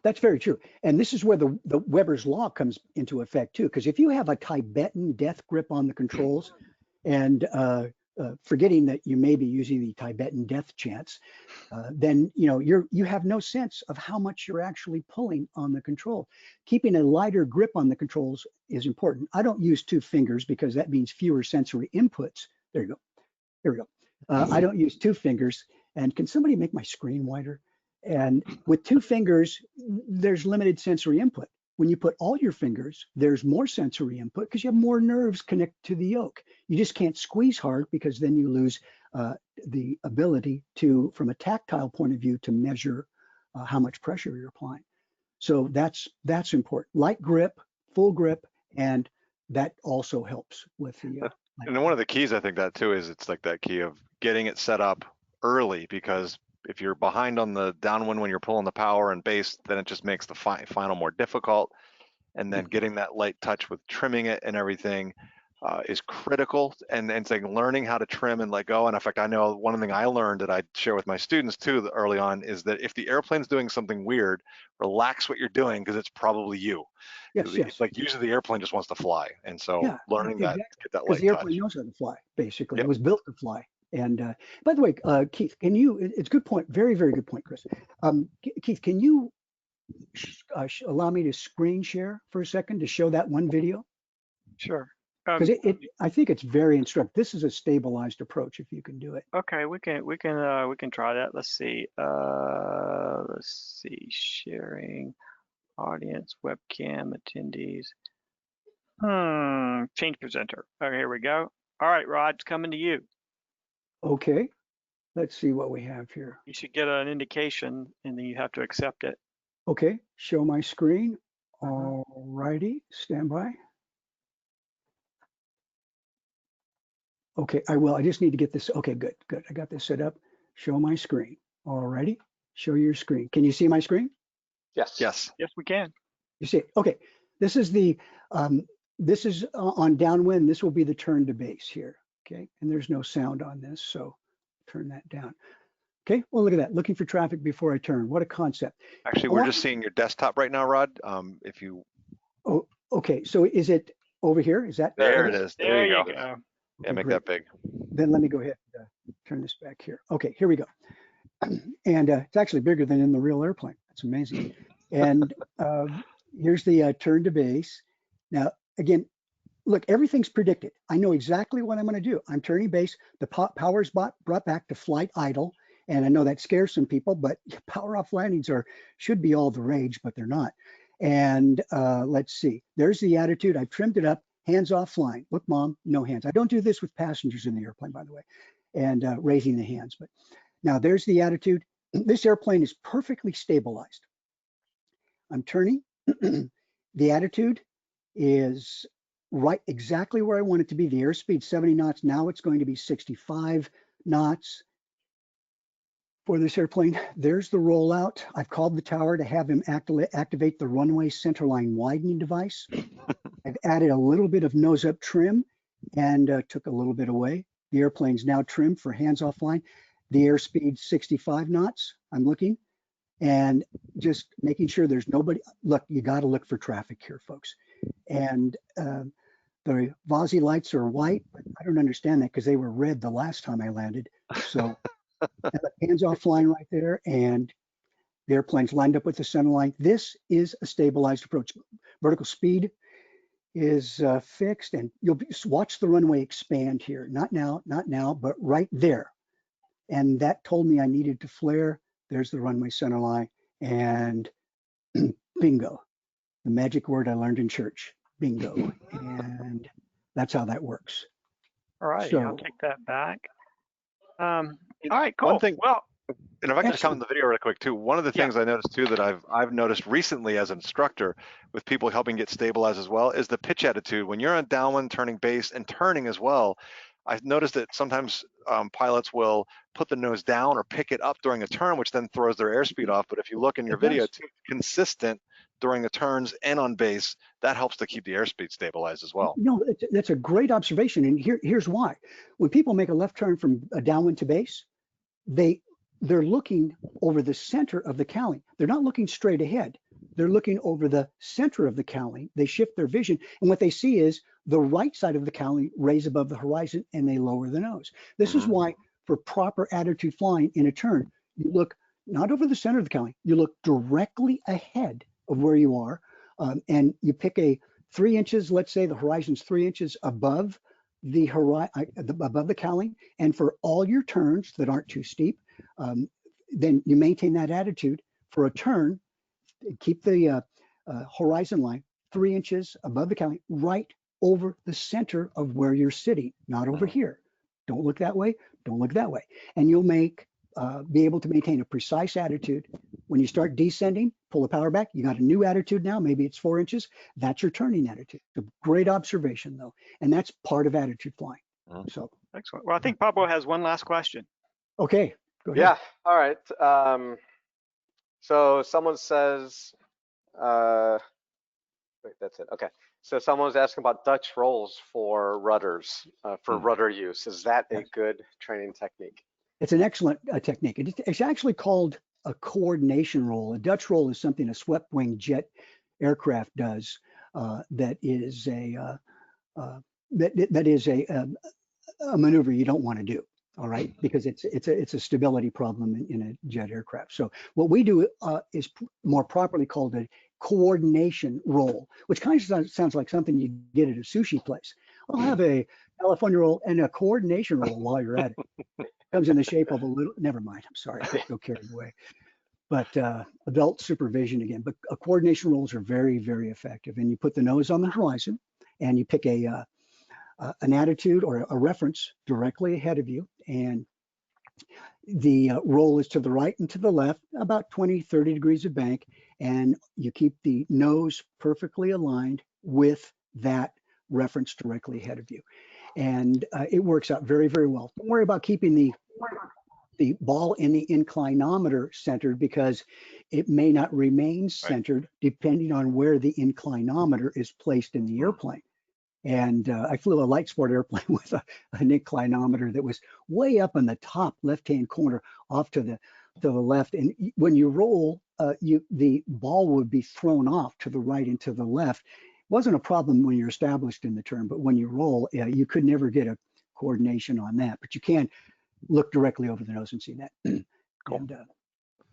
that's very true. And this is where the Weber's law comes into effect too, because if you have a Tibetan death grip on the controls, and forgetting that you may be using the Tibetan death chants, then you have no sense of how much you're actually pulling on the control. Keeping a lighter grip on the controls is important. I don't use 2 fingers because that means fewer sensory inputs. There you go. There we go. I don't use 2 fingers. And can somebody make my screen wider? And with 2 fingers, there's limited sensory input. When you put all your fingers, there's more sensory input because you have more nerves connected to the yoke. You just can't squeeze hard, because then you lose the ability to, from a tactile point of view, to measure how much pressure you're applying. So that's important. Light grip, full grip, and that also helps with the. And one of the keys, I think, that too, is it's like that key of getting it set up early, because if you're behind on the downwind when you're pulling the power and base, then it just makes the final more difficult. And then getting that light touch with trimming it and everything is critical. And it's like learning how to trim and let go. And in fact, I know one thing I learned that I share with my students too early on is that if the airplane's doing something weird, relax what you're doing, because it's probably you. Yes. It's like usually the airplane just wants to fly. And so learning that, get that light touch. Because the airplane knows how to fly, basically. Yep. It was built to fly. And by the way, Keith, can you, it's a good point, very, very good point, Chris. Keith, can you allow me to screen share for a second to show that one video? Sure. Because I think it's very instructive. This is a stabilized approach, if you can do it. Okay, we can try that. Let's see, sharing, audience, webcam, attendees. Change presenter. Okay, here we go. All right, Rod, it's coming to you. Okay, let's see what we have here. You should get an indication, and then you have to accept it. Okay, show my screen. All righty, stand by. Okay, I will. I just need to get this. Okay, good. I got this set up. Show my screen. All righty, show your screen. Can you see my screen? Yes. Yes, we can. You see it? Okay, this is the this is on downwind. This will be the turn to base here. Okay, and there's no sound on this, so turn that down. Okay, well, look at that. Looking for traffic before I turn. What a concept. Actually, we're just seeing your desktop right now, Rod. If you. Oh, okay. So is it over here? Is that? There it is. There you go. Yeah, make that big. Then let me go ahead and turn this back here. Okay, here we go. And it's actually bigger than in the real airplane. That's amazing. And here's the turn to base. Now, again, look, everything's predicted. I know exactly what I'm going to do. I'm turning base. The power's brought back to flight idle. And I know that scares some people, but power off landings should be all the rage, but they're not. And let's see. There's the attitude. I've trimmed it up. Hands off flying. Look, Mom, no hands. I don't do this with passengers in the airplane, by the way, and raising the hands. But now there's the attitude. This airplane is perfectly stabilized. I'm turning. The attitude is right exactly where I want it to be. The airspeed 70 knots. Now it's going to be 65 knots for this airplane. There's the rollout. I've called the tower to have him activate the runway centerline widening device. I've added a little bit of nose up trim and took a little bit away. The airplane's now trimmed for hands off line. The airspeed 65 knots. I'm looking. and just making sure there's nobody. Look, you got to look for traffic here, folks. And the Vosy lights are white, but I don't understand that because they were red the last time I landed. So the hands off flying right there, and the airplane's lined up with the center line. This is a stabilized approach. Vertical speed is fixed, and you'll watch the runway expand here. Not now, but right there. And that told me I needed to flare. There's the runway center line, and bingo, the magic word I learned in church, bingo. And that's how that works. All right, So, I'll take that back. All right, cool. One thing, well, and if I can just comment on the video real quick too, one of the things I noticed too that I've noticed recently as an instructor with people helping get stabilized as well is the pitch attitude. When you're on downwind turning base and turning as well, I've noticed that sometimes pilots will put the nose down or pick it up during a turn, which then throws their airspeed off. But if you look in your video too, consistent during the turns and on base, that helps to keep the airspeed stabilized as well. No, that's a great observation, and here's why. When people make a left turn from a downwind to base, they're looking over the center of the cowling. They're not looking straight ahead. They're looking over the center of the cowling. They shift their vision, and what they see is the right side of the cowling raise above the horizon, and they lower the nose. This is why, for proper attitude flying in a turn, you look not over the center of the cowling. You look directly ahead of where you are, and you pick a 3 inches. Let's say the horizon's 3 inches above the above the cowling, and for all your turns that aren't too steep, then you maintain that attitude for a turn. Keep the horizon line 3 inches above the cowling, right over the center of where you're sitting, not over here. Don't look that way. Don't look that way, and you'll be able to maintain a precise attitude. When you start descending, pull the power back. You got a new attitude now. Maybe it's 4 inches. That's your turning attitude. A great observation, though, and that's part of attitude flying. So excellent. Well, I think Pablo has one last question. Okay, go ahead. Yeah. All right. So someone says, wait, that's it. Okay. So someone's asking about Dutch rolls for rudders, for rudder use. Is that a good training technique? It's an excellent technique. It's actually called a coordination roll. A Dutch roll is something a swept wing jet aircraft does that is a maneuver you don't want to do. All right, because it's a stability problem in a jet aircraft. So what we do is more properly called a coordination roll, which kind of sounds like something you get at a sushi place. I'll have a California roll and a coordination roll while you're at it. Comes in the shape of a little, never mind, I'm sorry, I go carried away. But adult supervision again, but coordination rolls are very, very effective. And you put the nose on the horizon and you pick an attitude or a reference directly ahead of you. And the roll is to the right and to the left, about 20, 30 degrees of bank. And you keep the nose perfectly aligned with that reference directly ahead of you. And it works out very, very well. Don't worry about keeping the ball in the inclinometer centered, because it may not remain centered depending on where the inclinometer is placed in the airplane. And I flew a light sport airplane with an inclinometer that was way up in the top left-hand corner off to the left. And when you roll, the ball would be thrown off to the right and to the left. Wasn't a problem when you're established in the turn, but when you roll, you could never get a coordination on that. But you can look directly over the nose and see that. Cool. And,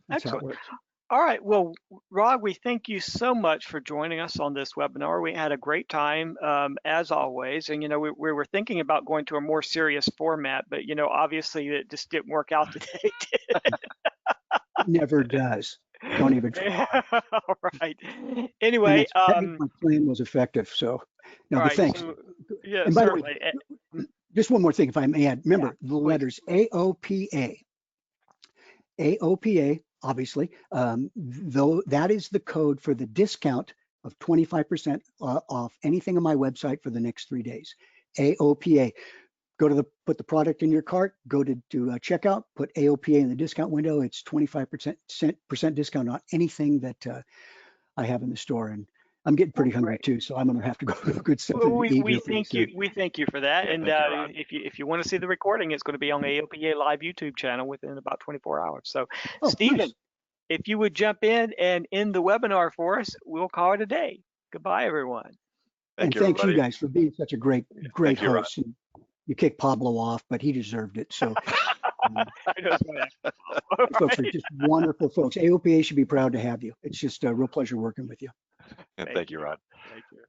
that's excellent. how it works. All right. Well, Rod, we thank you so much for joining us on this webinar. We had a great time, as always. And, we were thinking about going to a more serious format, but, obviously it just didn't work out today. Never does. Don't even try. All right. Anyway, that means my plan was effective. So, no, but right, thanks. so, yeah, And by the certainly. way, just one more thing, if I may add. Remember the letters AOPA. AOPA, obviously, though that is the code for the discount of 25% off anything on my website for the next 3 days. AOPA. Go to put the product in your cart, go to checkout, put AOPA in the discount window. It's 25% discount on anything that I have in the store. And I'm getting pretty hungry too, so I'm gonna have to go to a good something to eat. We thank you. We thank you for that. Yeah, and if you want to see the recording, it's going to be on the AOPA live YouTube channel within about 24 hours. So, Stephen, nice. if you would jump in and end the webinar for us, we'll call it a day. Goodbye, everyone. And you, thanks you everybody. guys for being such a great Thank you, Rod. host. And you kicked Pablo off, but he deserved it. So Who knows what you folks are just wonderful folks. AOPA should be proud to have you. It's just a real pleasure working with you. And thank you, Rod. Thank you.